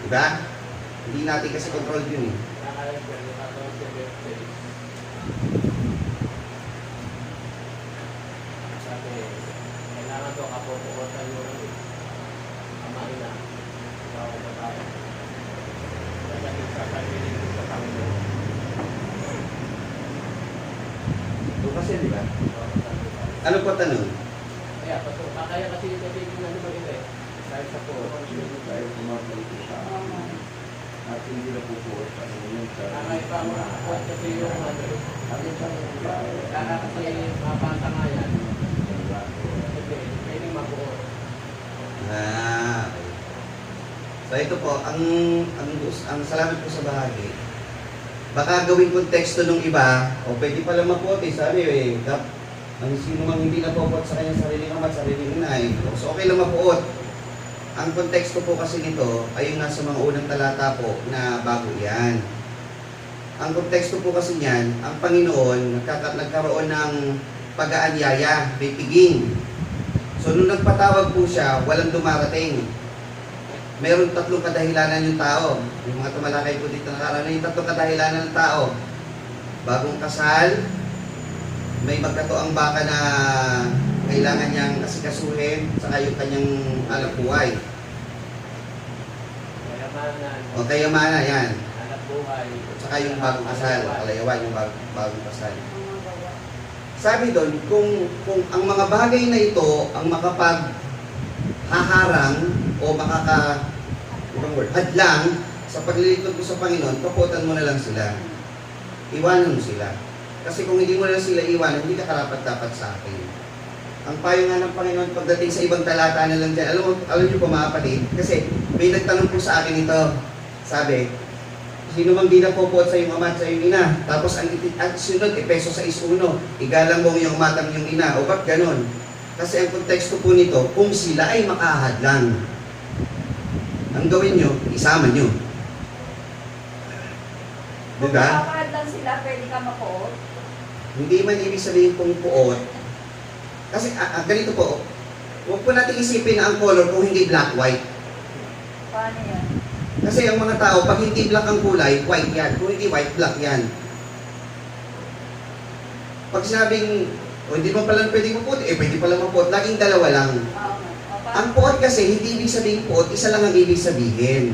Diba? Hindi natin kasi control yun eh. Kailangan to kapupukotan mo rin. Amahin na. Ikaw ang babae. Pagdating sa pagdating sa Panginoon. Ito kasi, di ba? Ano po tanong? Kaya, kaya kasi ito titignan naman ito eh. Dahil sa po. Tayo kumabalik sa at hindi na pupuot sa inyo sa Nakaiba mo kasi yung ano. ano sa Kaya kasi mapanta nga yan. Hindi, pwede mabuo. Ah, okay. So ito po, ang salamat po sa bahagi. Baka gawin konteksto ng iba, o pwede pala maputi, sabi ang sino mang hindi napupot sa kanyang sariling ama at sariling inay. So okay lang mapuot. Ang konteksto po kasi nito ay yung nasa mga unang talata po na bago yan. Ang konteksto po kasi niyan, ang Panginoon nagkaroon ng pag-aanyaya, bibiging. So nung nagpatawag po siya, walang dumarating. Meron tatlong kadahilanan yung tao. Yung mga tumalakay po dito nakaraan, yung tatlong kadahilanan ng tao. Bagong kasal, may magkatoang baka na kailangan niyang asikasuhin, saka yung kanyang anak buhay. Kayamanan, O kayamanan, yan. anak buhay, Saka yung bagong kasal, kalayawan yung bagong kasal. Mga gawa. Sabi doon, kung ang mga bagay na ito ang makapaghaharang o hadlang sa paglilingkod ko sa Panginoon, kaputan mo na lang sila. Iwanan mo sila. Kasi kung hindi mo na lang sila iwanan, hindi ka karapat-dapat sa akin. Ang payo nga ng Panginoon pagdating sa ibang talata na lang dyan, alam niyo po mga kapatid, kasi may nagtanong po sa akin ito. Sabi, sino mang di napopuot sa iyong ama at sa iyong ina? Tapos ang sunod, Efeso 6:1, igalang mo ang iyong ama at ang iyong ina. O ba't ganon? Kasi ang konteksto po nito, kung sila ay makahadlang, ang gawin nyo, isama nyo. Kung Diba? makakahad lang sila, pwede ka mapuot. Hindi man ibig sabihin kung puot. Kasi ganito po, huwag po natin isipin na ang color kung hindi black-white. Paano yan? Kasi ang mga tao, pag hindi black ang kulay, white yan. Kung hindi white, black yan. Pag sinabing, hindi mo pala pwedeng mapuot, pwede pala mapuot, laging dalawa lang. Ang puot kasi, hindi ibig sabihin puot, isa lang ang ibig sabihin.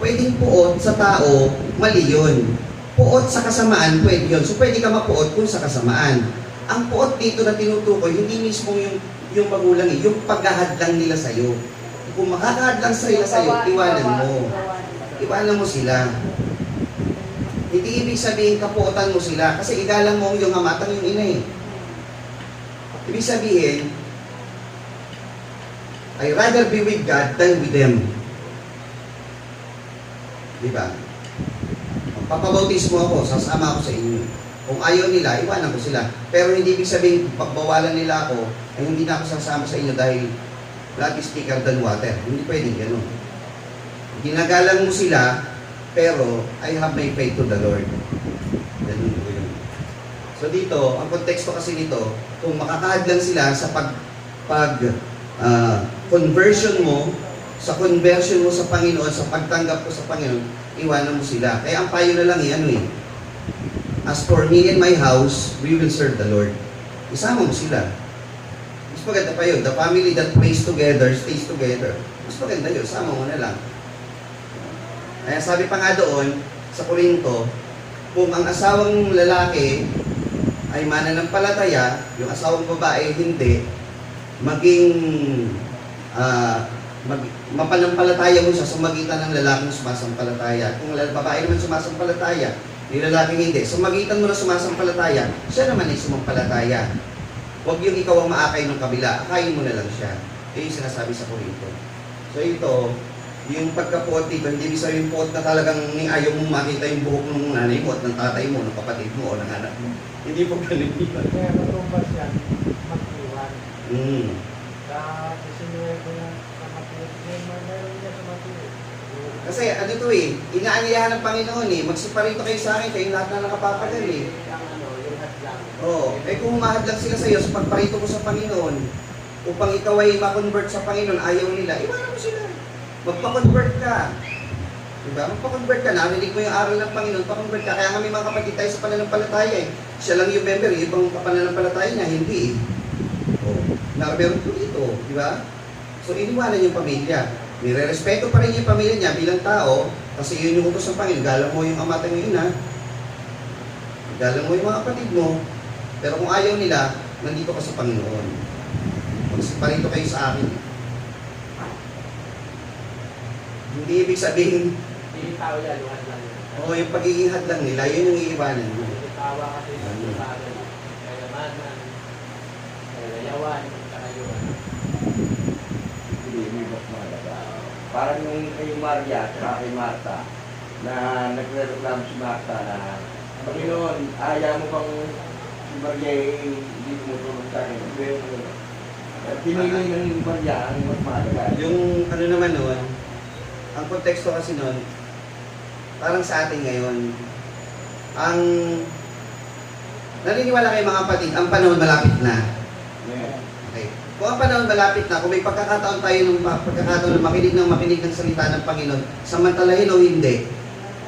Pwedeng puot sa tao, mali yun. Puot sa kasamaan, pwede yun. So pwede ka mapuot kung sa kasamaan. Ang puot dito na tinutukoy, hindi mismo yung magulang yung paghahadlang nila sa'yo. Kung makakahadlang sila sa'yo, iwanan mo. Iwanan mo sila. Hindi ibig sabihin kapuotan mo sila kasi igalang mo ang iyong ama at ang iyong ina eh. Ibig sabihin, I rather be with God than with them. Diba? Papabautis mo ako, sasama ako sa inyo. Kung ayaw nila, iwanan ko sila. Pero hindi ibig sabihin, pagbawalan nila ako, ay hindi na ako sasama sa inyo dahil blood is thicker than water. Hindi pwedeng gano'n. Ginagalang mo sila, pero I have my faith to the Lord. Ganun po yun. So dito, ang konteksto kasi nito, kung makakahadlang sila sa conversion mo, sa conversion mo sa Panginoon, sa pagtanggap ko sa Panginoon, iwanan mo sila. Kaya ang payo na lang as for me and my house, we will serve the Lord. Isama mo sila. Mas maganda pa yun. The family that prays together, stays together. Mas maganda yun. Sama mo na lang. Kaya sabi pa nga doon, sa Korinto, kung ang asawang lalaki ay mananampalataya, yung asawang babae hindi, maging mapanampalataya mo siya sa magitan ng lalaking sumasampalataya. Kung babae naman sumasampalataya, yung lalaking hindi, sa magitan mo na sumasampalataya, siya naman ay sumampalataya. Huwag yung ikaw ang maakay ng kabila, akayin mo na lang siya. Ito yung sinasabi sa Korinto. So ito, yung pagkapuot dito, hindi ibig sabihin puot na talagang ayaw mong makita yung buhok ng nanay mo at ng tatay mo, ng kapatid mo o ng anak mo. Hindi po ganun yun. Kaya matumbas yan, mag-iwan. Sinuwi ko yan sa matuwid. Meron niya sa matuwid. Kasi ano to inaanyayahan ng Panginoon magsiparito kayo sa akin, kayo lahat na nakapapagal yung hadlang. Oo, kung humahadlang sila sa iyo sa pagparito ko sa Panginoon, upang ikaw ay ma-convert sa Panginoon, ayaw nila, iwanan mo sila. Magpa-convert ka. Diba? Magpa-convert ka. Narinig mo yung aral ng Panginoon, pa-convert ka. Kaya nga may mga kapatid tayo sa pananampalataya Siya lang yung member, yung ibang pananampalataya niya, hindi meron po dito, di ba? So, iniwanan yung pamilya. Nire-respeto pa rin yung pamilya niya bilang tao, kasi yun yung utos ng Panginoon. Galang mo yung ama at yung ina, galang mo yung mga kapatid mo, pero kung ayaw nila, nandito ka sa Panginoon. Magsiparito kayo sa akin. Hindi ibig sabihin, Hindi tao yan, yung hadlang yan. yung pagiging hadlang nila, yun yung iiwanan mo. Tawa kasi sa bagay, kayamanan, kayayawan, saka yun. Hindi, may mas mahalaga. Parang yung kay Maria at kay Martha, na nagre-reklamo si Martha na, Panginoon, ayaw mo bang si Maria hindi tumutulong sa akin? Pinili ng Maria ang mas mahalaga. Yung ano naman nun, ang konteksto kasi nun, parang sa atin ngayon, ang naniniwala kayo mga kapatid, ang panahon malapit na. Okay. Kung ang panahon malapit na, kung may pagkakataon tayo ng makinig ng salita ng Panginoon, samantalahin o hindi,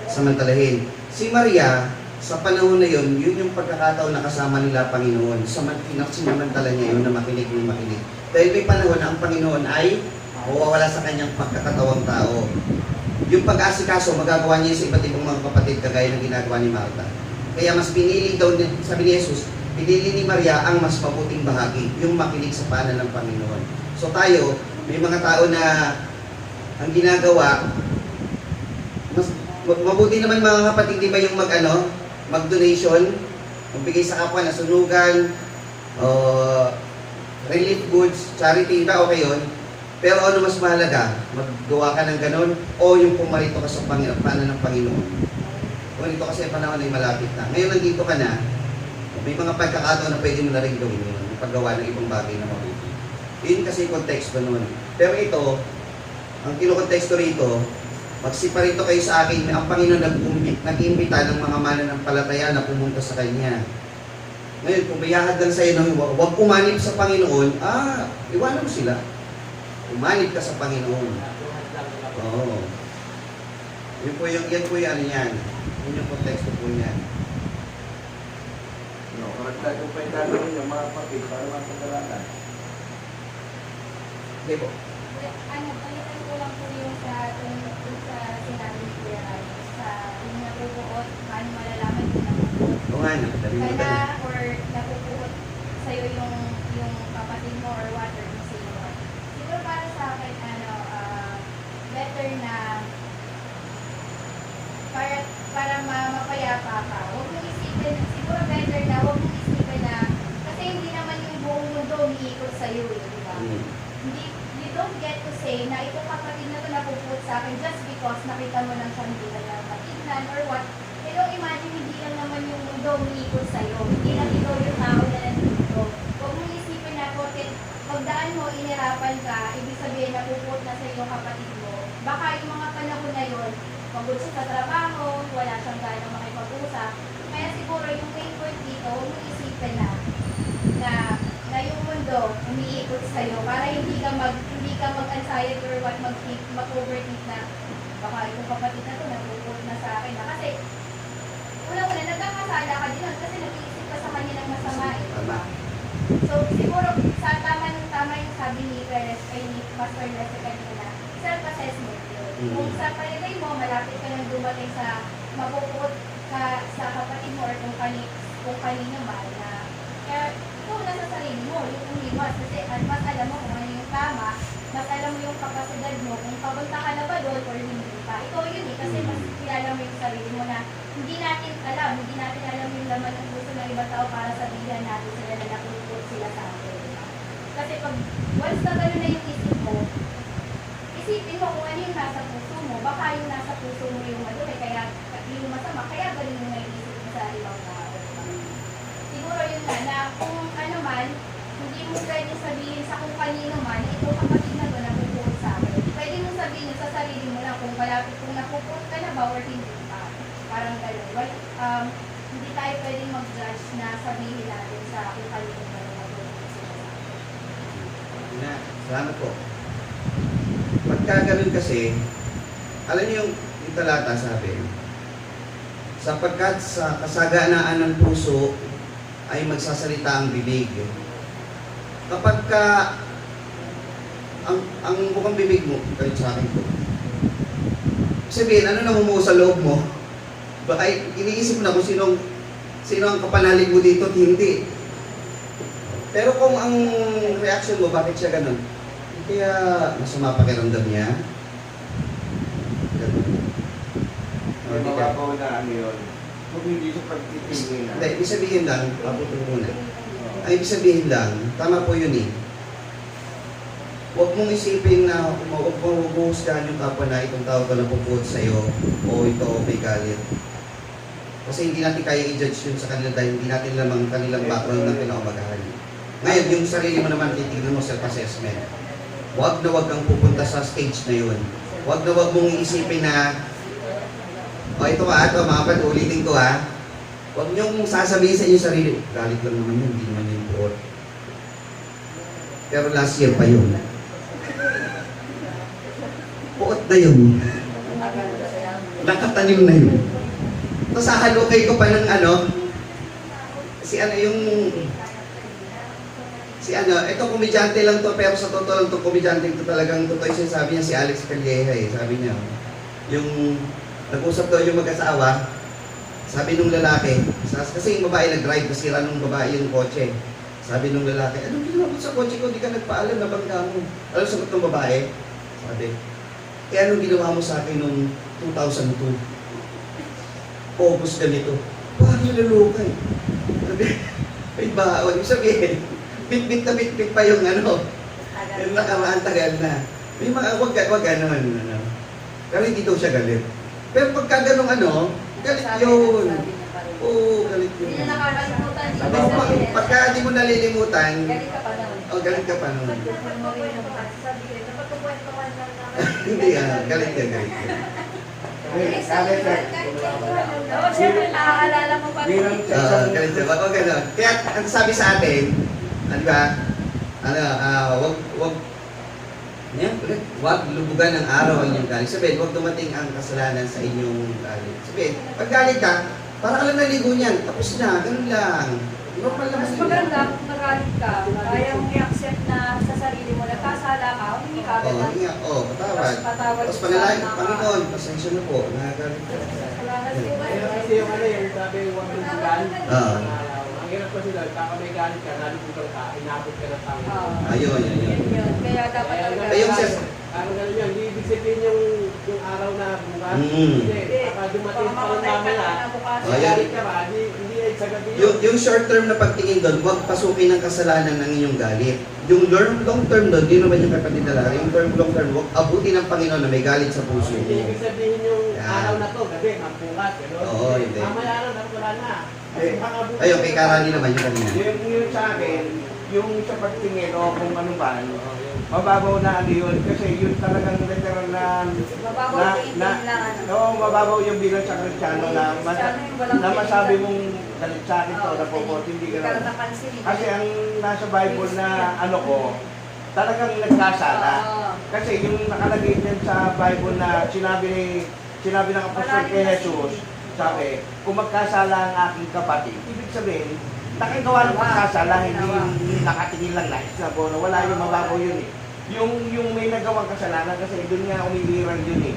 samantalahin. Si Maria, sa panahon na yun, yun yung pagkakataon na kasama nila Panginoon. Sinamantala niya yun na makinig ng makinig. Dahil may panahon na ang Panginoon ay mawawala sa kanyang pagkakatawang tao. Yung pag-asikaso, magagawa niya sa iba't ibang mga kapatid kagaya ng ginagawa ni Martha. Kaya mas pinili daw, sabi ni Jesus, pinili ni Maria ang mas mabuting bahagi, yung makinig sa paanan ng Panginoon. So tayo, may mga tao na ang ginagawa, mas mabuti naman mga kapatid, di ba yung mag-donation, magbigay sa kapwa na sunugan, relief goods, charity, ba okay yun? Pero ano mas mahalaga? Maggawa ka ng ganun o yung pumarito ka sa paanan ng Panginoon? Pumarito kasi ang panahon ay malapit na. Ngayon nandito ka na, may mga pagkakataon na pwede mo na rin gawin yun, yung paggawa ng ibang bagay na mabuti. Yun kasi yung konteksto nun. Pero ito, ang kinukonteksto rito, magsiparito kayo sa akin, ang Panginoon nag-imbita ng mga mananampalataya na pumunta sa Kanya. Ngayon, kung mayahad lang sa'yo, huwag umanib sa Panginoon, iwanan mo sila. Umanib ka sa Panginoon. Oo. Yan po yung ano yan. Yun yung konteksto po yan. No, karagdag ko pa yung gagawin yung mga kapatid para mapagdalanan. Hindi po. Palitan ko lang po yung sa sinabi ni Kuya Ryan, sa yung napupuot, paano malalaman kung napupuot Oo nga, dali mo ka tayo. na or napupuot sa'yo yung kapatid mo or water mo sa'yo. Siguro para sa akin, better na para mapayapa ka. Huwag mong isipin, siguro better na huwag mong isipin na, kasi hindi naman yung buong mundo umiikot sa'yo, di ba? You don't get to say na itong kapatid na ito napupuot sa akin just because nakita mo lang siya hindi ka lang matignan or what. Pero imagine, hindi lang naman yung mundo umiikot sa'yo. Hindi lang ikaw yung tao na nandito. Huwag mong isipin na porket pagdaan mo, inirapan ka, ibig sabihin napupuot na sa yung kapatid mo. Baka yung mga panahon na yun, pagod siya sa trabaho, wala siyang gano'ng makipag-usap. Kaya siguro yung main point dito, huwag mong isipin na yung mundo umiikot sa'yo para hindi ka mag-anxiety or what, mag-overthink na baka yung kapatid na to napupuot na sa akin na. Kasi una-una, nagkakasala ka din kasi nag-iisip ka sa kanya ng masama. Tama. So siguro tama yung sabi ni Pastor Leslie kanina, self-assessment yun. Kung sa palagay mo, malapit ka nang dumating sa mapupuot ka sa kapatid mo or kung kanino man na kaya ikaw nasa sarili mo, yung umiwas kasi mas alam mo kung ano yung tama, mas alam mo yung kapasidad mo, kung papunta ka na ba doon or hindi pa. Ikaw yun kasi mas kilala mo yung sarili mo na hindi natin alam yung laman ng puso ng ibang tao para sabihan natin sila na napupuot sila sa atin. Kasi pag once na gano'n na yung isip mo, isipin mo kung ano yung nasa puso mo, baka yung nasa puso mo yung madumi, kaya yung masama, kaya gano'n yung naisip mo sa ibang tao. Siguro yun na kung ano man, hindi mo pwede sabihin sa kung kanino man, ito kapatid na to napupuot sa akin. Pwede mo sabihin sa sarili mo lang kung napupuot ka na ba or hindi pa. Parang gano'n. Well, hindi tayo pwedeng mag-judge na sabihin natin sa kung kanino man napupuot sila sa akin. Salamat po. Pagka ganun kasi, alam niyo yung talata sabi, sapagkat sa kasaganaan ng puso ay magsasalita ang bibig. Kapag ka ang bukang bibig mo, kahit sa akin po, sabihin, ano namumuo sa loob mo? Baka iniisip mo na kung sino ang kapanalig mo dito at hindi. Pero kung ang reaction mo, bakit siya ganun? Kaya masama pakiramdam niya. Ganun. May mga kaunaan yun. Kung hindi sa pagtitingin na. Hindi, ibig sabihin lang, paputin muna. Ang ibig sabihin lang, tama po yun eh. Huwag mong isipin na huwag mong huhusgahan yung kapwa na itong tao ka na pupuot sa'yo o ito may galit. Kasi hindi natin kaya i-judge yun sa kanila dahil hindi natin alam ang kanilang background ng pinakamagahan. Ngayon, yung sarili mo naman titignan mo self-assessment. Huwag na huwag kang pupunta sa stage na yun. Huwag na huwag mong iisipin na ito mga kapatid, ulitin ko ha. Huwag niyong sasabihin sa inyo sarili, galit lang naman yun, hindi naman yung puot. Pero last year pa yun. Puot na yun. Nakatanim na yun. Tapos hahalukay ko pa ng ano, si ano yung, si ano, ito komedyante lang to, pero sa totoo lang to, komedyante to talagang totoo yung sinasabi niya, si Alex Calleja eh, sabi niya, yung, nag-usap daw yung mag-asawa, sabi nung lalaki, kasi yung babae nag-drive, nasira nung babae yung kotse. Sabi nung lalaki, anong ginawa mo sa kotse ko? Di ka nagpaalam, nabangga mo. Alam sagot ng babae? Sabi, kaya anong ginawa mo sa akin nung 2002? August ganito. Parang nilulukay. Sabi, may baon. Ibig sabihin, bit-bit na bit-bit pa yung ano. Yung nakaraan tagal na. May mga, wag ganon. Ano. Pero hindi daw siya galit. Pero pagka ganong ano, galit yun. Oo, galit yun. Hindi na nakakalimutan. Sabi mo, pagka di mo nalilimutan, Galit ka pa naman. galit ka pa nun. Napagkukwentuhan lang naman. Hindi galit ka. Oo, siyempre naaalala mo pa rin. Galit ka. Wag ganon. Kaya, ang sabi sa atin, ano ba, wag lubugan ng araw ang inyong galit. Sabihin, wag dumating ang kasalanan sa inyong galit. Sabihin, pag galit ka, para ka lang naligo niyan, tapos na, ganun lang. Normal naman Mas yun. maganda kung nagalit ka, kaya mong i-accept na sa sarili mo, nagkasala ka, humingi ka agad ng Patawad. patawad Tapos sa panalangin, mga- Panginoon, pasensya na po, nagagalit ka. Salamat sa iyo. Ayun kasi yung ano yung sabi, huwag mong bugan. Ang hirap kasi lang, baka may galit ka, nalibutan ka, inabot ka ng tao. Ayun. Yun. Kaya dapat talaga. Ayun, sir. Parang gano'n yan, hindi ibig sabihin yung araw na bukas. Mm. Hindi, baka dumating pa lang mamaya. Ayan. Galit ka ba? Hindi ay sa gabi yun. Yung short term na pagtingin doon, huwag pasukin ng kasalanan ng inyong galit. Yung long term doon, di naman yung kapatid na lang. Yung long term, huwag abuti ng Panginoon na may galit sa puso Hindi mo. ibig sabihin yung Yan. araw na to, gabi, magbukas. Gano'n. Oo, hindi. Mamaya araw na, wala na. Kasi baka bukas. Ayun, kay Karani naman yung kanina. Yung sa akin, yung sa pagtingin o kung ano ba, mababaw na ano yun. Kasi yun talagang literal na Mababaw tingin lang ano. Oo, mababaw yung bilang sa Kristiyano na, Kristiyano yung walang na masabi tingin. mong galit sa akin to, Oo, napupot, hindi Hindi ka ka na. napansin. Kasi ang nasa Bible na ano ko, talagang nagkasala. Oo. Kasi yung nakalagay dyan sa Bible na sinabi ng apostol kay Jesus, sabi, kung magkasala ang aking kapatid, ibig sabihin, nakagawa ng pagkasala, hindi nakatingin lang na isa po, wala yung mababaw yun eh. Yung may nagawang kasalanan kasi doon nga umiiran yun eh.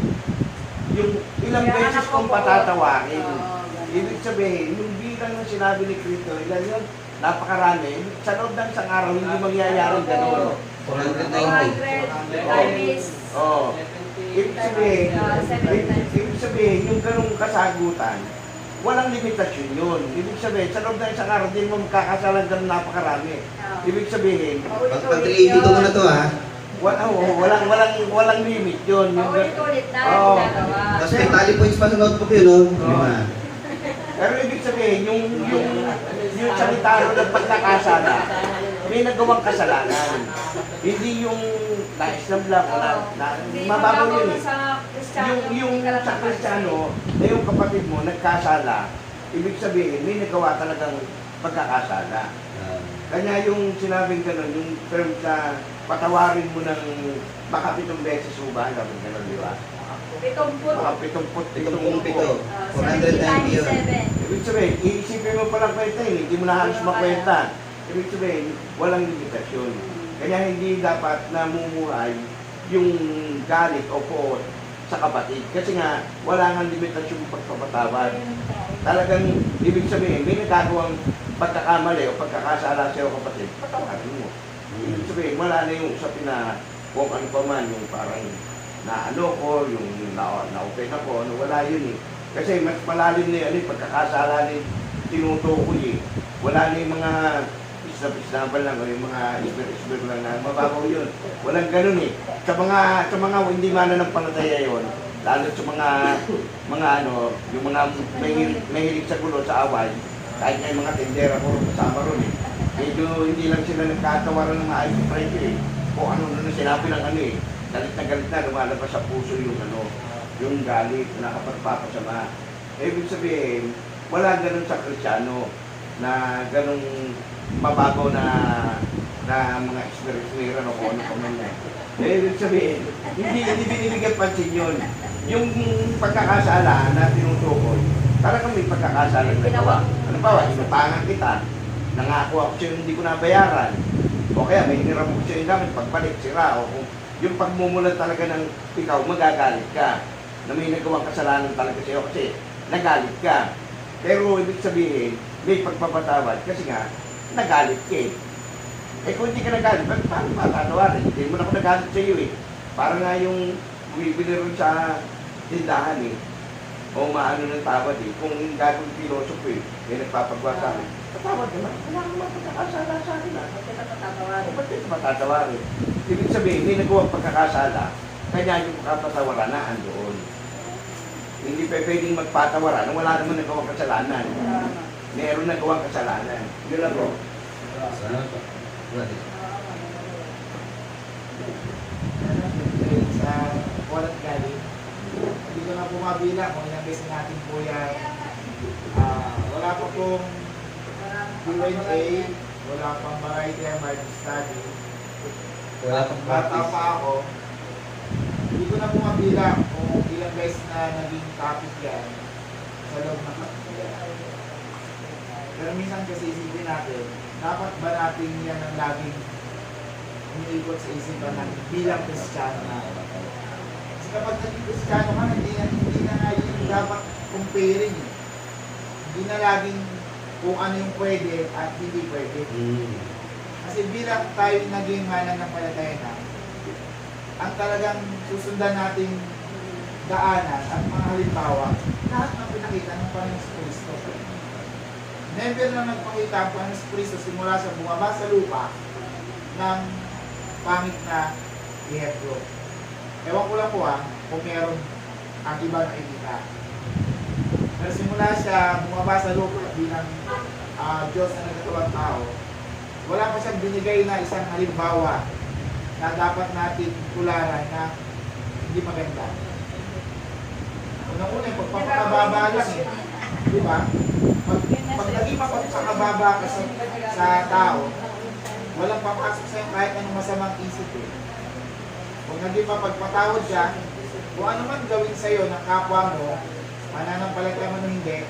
Yung ilang Kaya beses anak ko kong po. patatawarin. Oo, ganun. Ibig sabihin, yung bilang ng sinabi ni Cristo, ilan yun? Napakarami. Sa loob ng isang araw, hindi mangyayari gano'n. 490. 400 times. Oo. Ibig sabihin, ibig sabihin, yung ganung kasagutan, walang limitasyon yun. Ibig sabihin, sa loob ng isang araw, din mo magkakasalan ganun napakarami. Ibig sabihin, Pag-380 ko na to ha. walang limit yun. Yung Paulit-ulit na Oo. ginagawa. Tapos may tally points pa sa notebook yun, no? Lima. Pero ibig sabihin, yung salita ro ng pagkakasala, may nagawang kasalanan. Hindi yung na-Islam lang, mababaw yun eh. Sa Kristiyano. Yung sa Kristiyano, na yung kapatid mo nagkasala, ibig sabihin, may nagawa talagang pagkakasala. Kanya yung sinabing gano'n, yung term sa patawarin mo ng baka 7 beses ba, sabi gano'n, di ba? 70. Baka 70. 70 times 7. Ibig sabihin, iisipin mo palang kwenta yun, hindi mo na halos makwenta. Ibig sabihin, walang limitasyon. Kaya hindi dapat namumuhay yung galit o poot sa kapatid. Kasi nga, wala nga limitasyon pagpapatawad. Talagang, ibig sabihin, may nagagawang pagkakamali o pagkakasala sa'yo kapatid, patawarin mo. Ibig sabihin, wala na yung usapin na kung ano pa man, yung parang naano ko, yung na-open ako, ano, wala yun eh. Kasi mas malalim na yun, pagkakasala ni tinutukoy eh. Wala na yung mga isnab-isnabal lang o yung mga isber-isber lang na mababaw yun. Walang ganun eh. Sa mga hindi mananampalataya yun, lalo sa mga ano, yung mga mahilig sa gulo, sa away, kahit nga yung mga tindera ko kasama ron eh. Medyo hindi lang sila nagkatawaran ng maayos ng pressure eh. Kung ano na sinabi ng ano eh. Galit na lumalabas sa puso yung ano, yung galit na kapagpapasama. Ibig sabihin, wala ganun sa Kristiyano na ganung mababaw na mga experience o kung ano pa man yan. Ibig sabihin, hindi binibigyan pansin yun. Yung pagkakasala na tinutukoy, Talagang may pagkakasalang nagawa. Halimbawa, inutangan kita, nangako ako sa'yo hindi ko nabayaran. O kaya may hiniram ko sa'yo namin, pagbalik sira. O kung yung pagmumulan talaga ng ikaw, magagalit ka. Na may nagawang kasalanan talaga sa'yo kasi nagalit ka. Pero ibig sabihin, may pagpapatawad kasi nga, nagalit ka eh. Eh kung hindi ka nagalit, paano matatawarin? Hindi mo na ako nagalit sa iyo eh. Parang nga yung bumibili rin sa tindahan eh. O maano ng tawad eh. Kung gagawin pilosopo eh, may nagpapagawa sa akin. Patawad naman, wala kang magpagkakasala sa akin ah. Ba't kita patatawarin? Ba't ito matatawarin? Ibig sabihin, may nagawang pagkakasala, kanya yung kapatawaran na andoon. Hindi pa pwedeng magpatawaran nung wala naman nagawang kasalanan. Meron nagawang kasalanan. Yun lang bro. Salamat po. Sa walat galing, hindi ko na bumabila kung ilang beses natin po yan. Wala pa pong Q&A, wala pang variety and market study. Wala pang Bata practice. pa ako, hindi ko na bumabila kung ilang guys na naging topic yan sa loob ng kapityan. Pero minsan kasi isipin natin, dapat ba natin yan ang laging umiikot sa isipan natin bilang Kristiyano na? Kasi kapag naging Kristiyano ka, hindi na nga yun dapat comparing. Hindi na laging kung ano yung pwede at hindi pwede. Kasi bilang tayo naging mananampalataya na, ang talagang susundan nating daanan at mga halimbawa, lahat ng pinakita ng Panginoon Kristo. Never na nagpakita ang Panginoon Kristo simula sa bumaba sa lupa ng pangit na ehemplo. Ewan ko lang po kung meron ang iba na ikita. Pero simula siya bumaba sa lupa bilang Diyos na nagkatawang tao, wala pa siyang binigay na isang halimbawa na dapat natin tularan na hindi maganda. Unang-una, pagpapakababa lang eh. Di ba? Pag naging mapagpakababa ka sa tao, walang papasok sa'yo kahit anong masamang isip eh. Kung naging mapagpatawad siya, kung ano man gawin sa'yo ng kapwa mo, mananampalataya mo o hindi,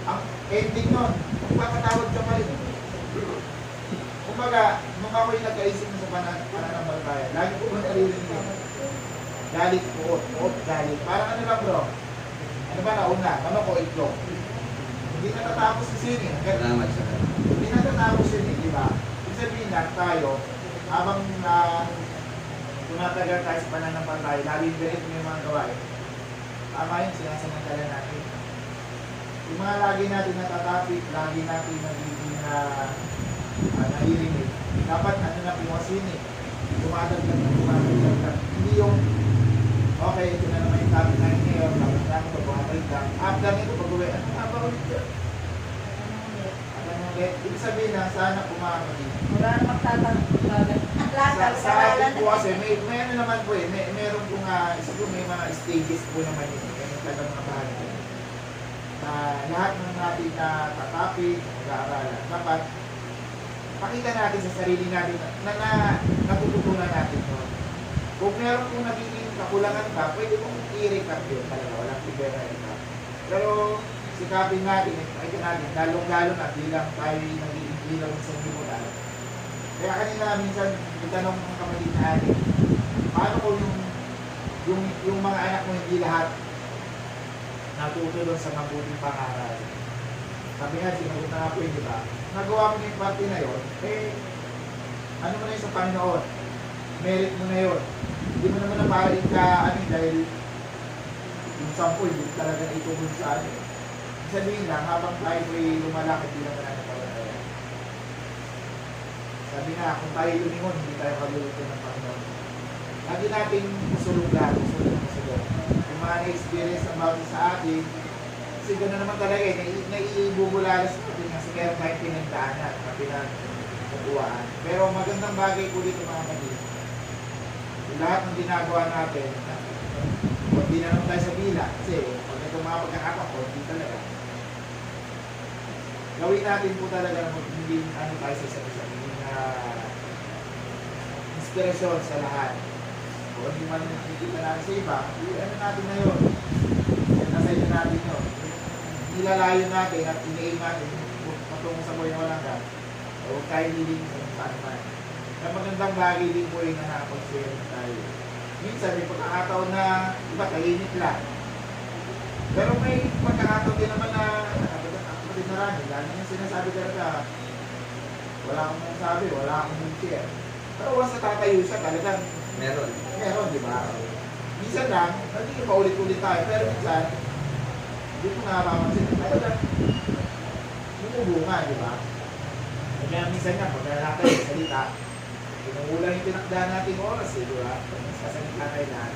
ang ending nun, magpapatawad ka pa rin. Kumbaga, nung ako'y nagkaisip sa pananampalataya, lagi ko ba naririnig yun? Galit po, galit. Parang ano lang bro? Ano ba nauna? Ano ko itlog? Hindi natatapos sa sini. Salamat sa Hindi natatapos yun eh, di ba? Ibig sabihin lang tayo, habang tumatagal tayo sa pananampalataya, laging ganito may mga gawain. Tama yun, sinasamantala natin. Yung mga lagi natin natatapik, lagi natin nagiging naririnig. Dapat ano na piwasin eh. Dumadagdag. Hindi yung, okay, ito na naman yung topic natin ngayon, tapos na ako pag-bumabalik lang. After nito, pag-uwi, ano nga ba ulit yun? Ibig sabihin na, sana kumamali. Wala na magtatanong. Sa atin po kasi, may ano naman po eh, meron po nga, siguro may mga stages po naman yun. Kaya talagang mga bahagi. Lahat ng natin na tatapik, mag-aaralan, dapat pakita natin sa sarili natin na natututunan natin doon. Kung meron kong nagiging kakulangan ka, pwede kong i-recap yun talaga, walang i-recap. Pero sikapin natin, ito natin, lalong-lalo na bilang tayo nagiging bilang sa limutan. Kaya kanina minsan, itanong ng kapatid natin, paano ko yung mga anak mo hindi lahat natutulong sa mabuting pangaral. Sabi nga, sinagot na nga po yun, di ba? Nagawa mo yung parte na yun, ano mo na yun sa Panginoon? Merit mo na yun. Hindi mo naman na para dahil yung sampo, hindi talaga itubod sa atin. Sabihin lang, habang tayo ay lumalakit, hindi naman natin pagkakaya. Sabi nga, kung tayo lumingon, hindi tayo kaluluto ng Panginoon. Lagi natin musulog. Yung mga na-experience ng bawat sa atin, kasi gano'n naman talaga naiibubulalas natin kasi meron tayong pinagdaanan na pinagkukuhaan. Pero magandang bagay po dito mga kapatid. Lahat ng ginagawa natin, hindi na naman tayo sa bila kasi pag ito mga pagkakataon, hindi talaga. Gawin natin po talaga na hindi tayo sa isa't isa, hindi na inspirasyon sa lahat. O hindi man nakikita natin sa iba, ano natin na yun? Nasa ito natin yun. Hindi ilalayo natin at ini-aim natin patungo sa buhay na walang hanggan, huwag tayo lilinis sa kung saan man. Na magandang bagay din po yung nakapag-share tayo. Minsan may pagkakataon na iba tahimik lang. Pero may pagkakataon din naman na kapatid na rami. Lalo yung sinasabi talaga, wala akong masasabi, wala akong share. Pero once natatayo siya, talagang meron, di ba? Minsan lang, hindi paulit-ulit tayo. Pero minsan, hindi ko nakapapansin. Talagang bumubunga, di ba? Kaya minsan nga, pag natin yung salita, pinukulang yung tinakda natin oras, di ba? Sasalita tayo na.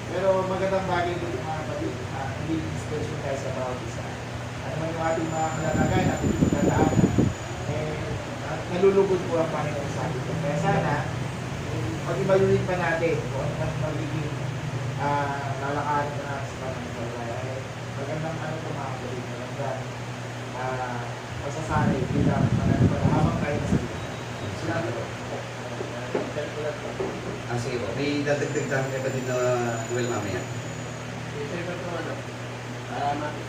Pero magandang bagay dito mga kapatid, hindi inspiration tayo sa bawat isa. Ano man yung ating mga kalalagay, natin yung pagkataan, nalulugod po ang Panginoon sa atin. Kaya sana, pag-evaluate pa natin kung ano man magiging lalakarin na natin sa pananampalataya. Magandang ano ito mga kapatid, magandang masasanay bilang pananampalataya habang tayo nasa dito. Salamat po. Sige po. May dadagdag tayo kapatid na Noel mamaya. Isa ko ito ano,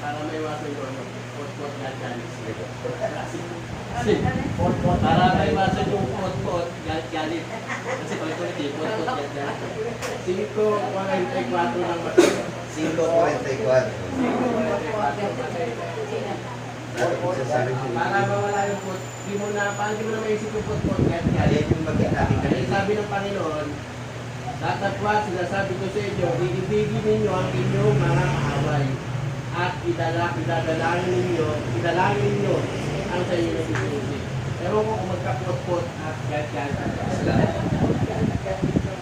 para may iwasan ko ano, pot-pot galit-galit. Sige po. Para may iwasan yung pot-pot galit-galit. Kasi pag-ulit eh, pot-pot galit-galit. 5:44 lang ba? 5:44. Para mawala yung pot, parang di mo na maisip yung pot-pot galit-galit. Ayan yung bagay natin Kaya kanina. sabi ng Panginoon, datapwat, sinasabi ko sa inyo, iibigin ninyo ang inyong mga kaaway at idalangin ninyo ang sa inyo nagsususi. Ewan ko kung magkapot-pot at galit-galit.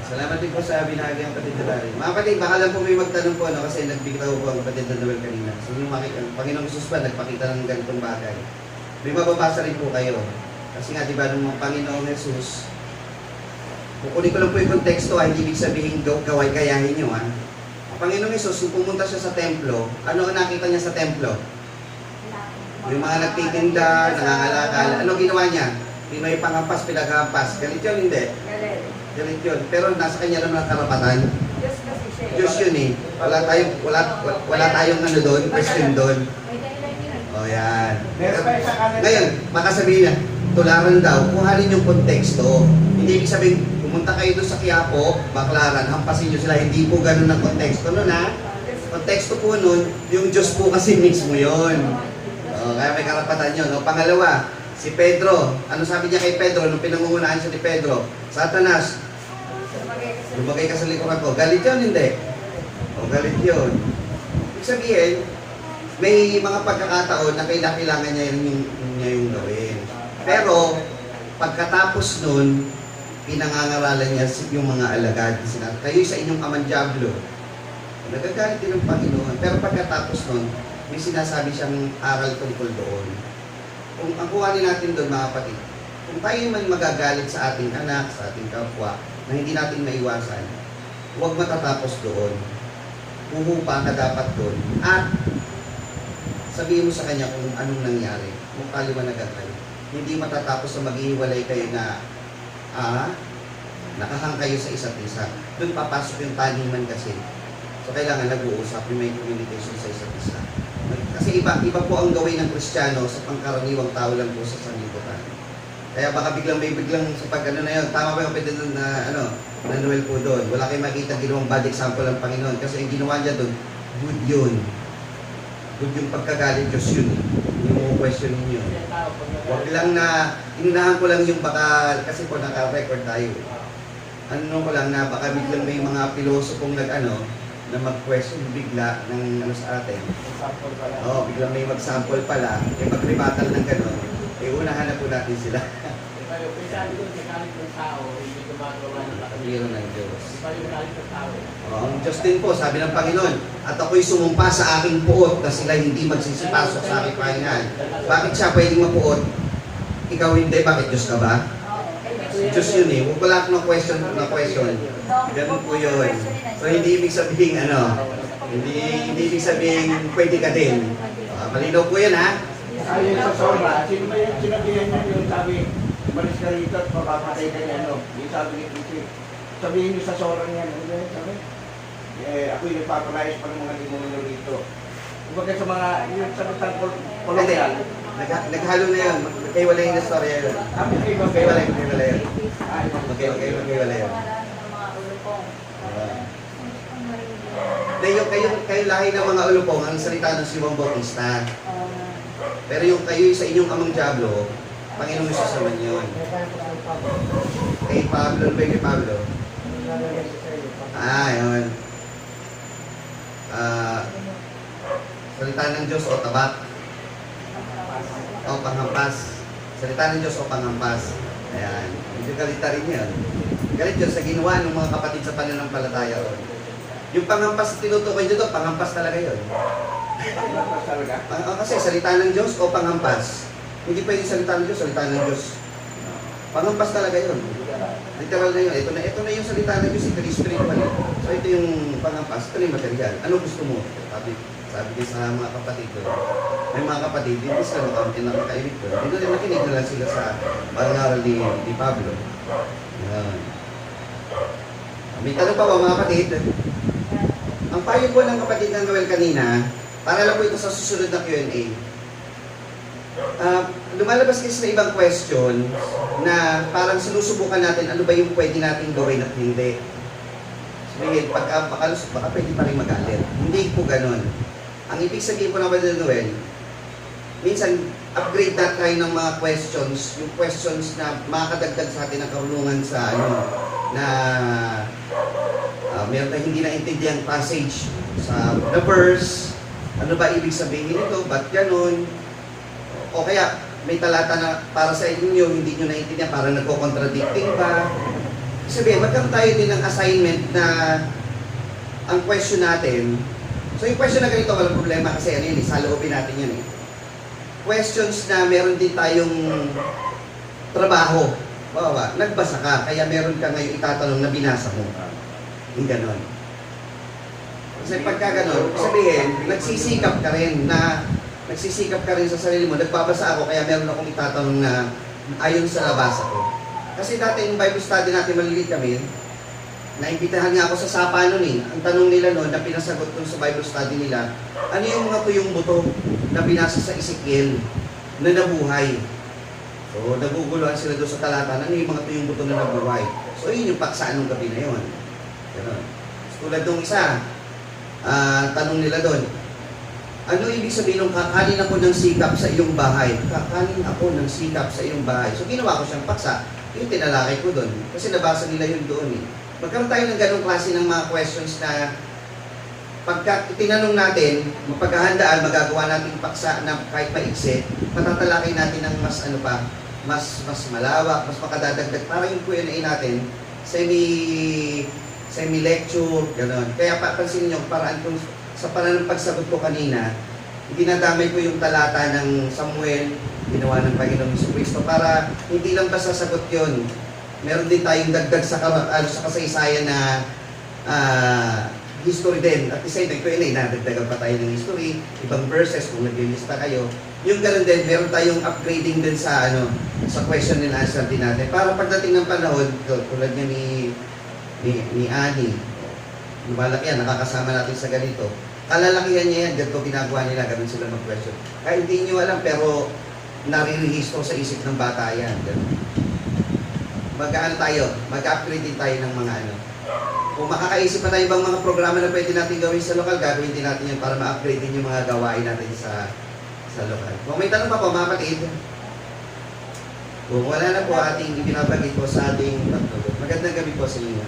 Salamat din po sa binahagi ng kapatid na Larry. Mga kapatid, baka lang po may magtanong po ano, kasi nagbigtaw po ang kapatid na Noel kanina. So yung makita, Panginoong Jesus ba nagpakita ng ganitong bagay? May mababasa rin po kayo. Kasi nga, di ba, nung Panginoong Jesus, kukunin ko lang po yung konteksto, hindi ibig sabihin gaway kayahin nyo. Ang Panginoong Jesus, nung pumunta siya sa templo, ano ang nakita niya sa templo? Yung mga nagtitinda, nangangalakal, ano ginawa niya? Pinoy panghampas, pinaghampas. Galit yun, hindi? Galit yun. Pero nasa kanya naman ang karapatan. Diyos kasi siya. Diyos yun eh. Wala tayong ano doon, question doon. May dahilan yun. O yan. Meron pa isang kanan. Ngayon, makasabihin na, tularan daw, kuhanin yung konteksto. Hindi ibig sabihin, pumunta kayo doon sa Quiapo, Baclaran, hampasin nyo sila. Hindi po ganun ang konteksto nun ha. Konteksto po nun, yung Diyos po kasi mismo yun. O, kaya may karapatan yun. O, pangalawa, si Pedro. Ano sabi niya kay Pedro nung pinangungunahan siya ni Pedro? Satanas, lumagay ka sa likuran ko. Galit yun, hindi? O, galit yun. Ibig sabihin, may mga pagkakataon na kailangan niya yung gawin. Pero, pagkatapos nun, pinangangaralan niya yung mga alagad. Kayo sa inyong amang Diablo. Nagagalit din ng Panginoon. Pero pagkatapos nun, may sinasabi siyang aral tungkol doon. Kung ang kuhanin natin doon, mga kapatid, kung tayo man magagalit sa ating anak, sa ating kapwa, na hindi natin maiwasan, huwag matatapos doon. Huhupa ka dapat doon. At sabihin mo sa kanya kung anong nangyari, kung kaliwanagan kayo. Hindi matatapos na maghihiwalay kayo na nakahang kayo sa isa't isa. Doon papasok yung taniman kasi. So kailangan nag-uusap, yung may communication sa isa't isa. Kasi iba po ang gawin ng Kristiyano sa pangkaraniwang tao lang po sa sanlibutan. Kaya baka biglang sa pag-ano na yun, tama ba yung pwede na Noel po doon. Wala kayong makita ginawang bad example ng Panginoon. Kasi yung ginawa niya doon, good yun. Good yung pagkagalit, Diyos yun. Hindi mo question ninyo. Huwag lang na, inunahan ko lang yung baka, kasi po naka-record tayo. Ano ko lang na baka biglang may mga pilosopong na mag-question bigla ng sa atin. Example pala. Oo, biglang may mag-sample pala, mag-rebattle ng gano'n, unahan na po natin sila. Pero sabi ko, sa galit ng tao, hindi gumagawa ng Biro ng Diyos. Iba yung galit ng tao. Ang Diyos din po, sabi ng Panginoon, at ako'y sumumpa sa aking puot na sila hindi magsisipasok sa aking pahingan. Bakit siya pwedeng mapuot? Ikaw hindi, bakit Diyos ka ba? Diyos yun eh, wala akong question. Ganun po yun. So hindi ibig sabihin hindi ibig sabihin pwede ka din. Malinaw po yan ha. Ayun sa sobra, sino ba yung sinabihan niya yung sabi, umalis ka rito at mapapatay ka niya, yung sabi ni Puti. Sabihin niyo sa sobra niya, ano yun, sabi? Ako'y nagpapalayas pa ng mga demonyo rito. Kumbaga sa mga, yung salitang kolonyal. Naghalo na yun. Magkaiwalay na storya yun. Kami kayo Magkaiwalay yun. Ay, Magkaiwalay yun. Marami ng mga ulupong. Kayo lahi ng mga ulupong, ang salita ng si Juan Bautista. Pero yung kayo sa inyong amang Diablo, Panginoon Jesus naman yun. Kay Pablo, ano ba yung kay Pablo? Yun. Salita ng Diyos o tabak. O panghampas. Salita ng Diyos o panghampas. Ayan. Medyo galita rin yan. Galit yun sa ginawa ng mga kapatid sa pananampalataya. Yung panghampas na tinutukoy dito, panghampas talaga yun. Kasi salita ng Diyos o panghampas. Hindi pwede salita ng Diyos, salita ng Diyos. Panghampas talaga yun. Literal na yun. Ito na yung salita ng Diyos, ito yung spiritual. So ito yung panghampas, ito na yung material. Ano gusto mo? Sabi din sa mga kapatid ko. May mga kapatid, hindi sila makaunti na makaibig ko. Hindi na makinig na lang sila sa pangaral ni Pablo. Yan. May tanong pa ba mga kapatid? Ang payo po ng kapatid ng Noel kanina, para lang po ito sa susunod na Q&A. Lumalabas kasi na ibang question na parang sinusubukan natin ano ba yung pwede natin gawin at hindi. Sabihin, pagka makalusot, baka pwede pa rin magalit. Hindi po ganun. Ang ibig sabihin po ng kapatid ng Noel, minsan upgrade na tayo ng mga questions, yung questions na makakadagdag sa atin ng karunungan sa na meron na hindi naintindihan passage sa the verse, ano ba ibig sabihin nito, ba't ganun, o kaya may talata na para sa inyo, hindi nyo naintindihan, parang nagko-contradicting ba. Sabihin, magkaroon tayo din ng assignment na ang question natin, so yung question na ganito, walang problema kasi sa loobin natin yun questions na meron din tayong trabaho. Nagbasa ka, kaya meron ka ngayon itatanong na binasa mo. Yung ganon. Kasi pagka ganon, sabihin, nagsisikap ka rin sa sarili mo, nagbabasa ako, kaya meron akong itatanong na ayon sa nabasa ko. Kasi dati yung Bible study natin, maliliit kami, naimbitahan nga ako sa Sapa noon Ang tanong nila noon, na pinasagot ko sa Bible study nila, ano yung mga tuyong buto na binasa sa Ezekiel na nabuhay? So, naguguluhan sila doon sa talata, ano yung mga tuyong buto na nabuhay? So, yun yung paksa nung gabi na yun. Ganun. Tulad nung isa, tanong nila doon, ano ibig sabihin ng kakanin ako ng sikap sa iyong bahay? Kakanin ako ng sikap sa iyong bahay. So, ginawa ko siyang paksa. Yung tinalakay ko doon. Kasi nabasa nila yun doon Magkaroon tayo ng ganong klase ng mga questions na pagka tinanong natin, mapaghahandaan, magagawa natin paksa na kahit paigsi, patatalakay natin ng mas mas malawak, mas makadadagdag. Para yung Q&A natin, semi-lecture, gano'n. Kaya papansin nyo, sa paraan ng pagsagot ko kanina, dinadamay ko yung talata ng Samuel, ginawa ng Panginoong Jesucristo, para hindi lang basta sagot yun. Meron din tayong dagdag sa kasaysayan na history din. At the same time, Q&A, nadagdagan pa tayo ng history, ibang verses kung naglilista kayo. Yung ganoon din, meron tayong upgrading din sa sa question and answer din natin. Para pagdating ng panahon, tulad niya ni Annie, lumalaki yan, nakakasama natin sa ganito. Kalalakihan niya yan, ganito ginagawa nila, ganun sila mag-question. Kaya hindi nyo alam, pero narirehistro sa isip ng bata yan. Mag-upgrade din tayo ng mga Kung makakaisip pa tayo ibang mga programa na pwede natin gawin sa lokal, gagawin din natin yan para ma-upgrade din yung mga gawain natin sa lokal. Kung may tanong pa po, mga kapatid, kung wala na po ating ibinabagay po sa ating pagtulog. Magandang gabi po sa inyo.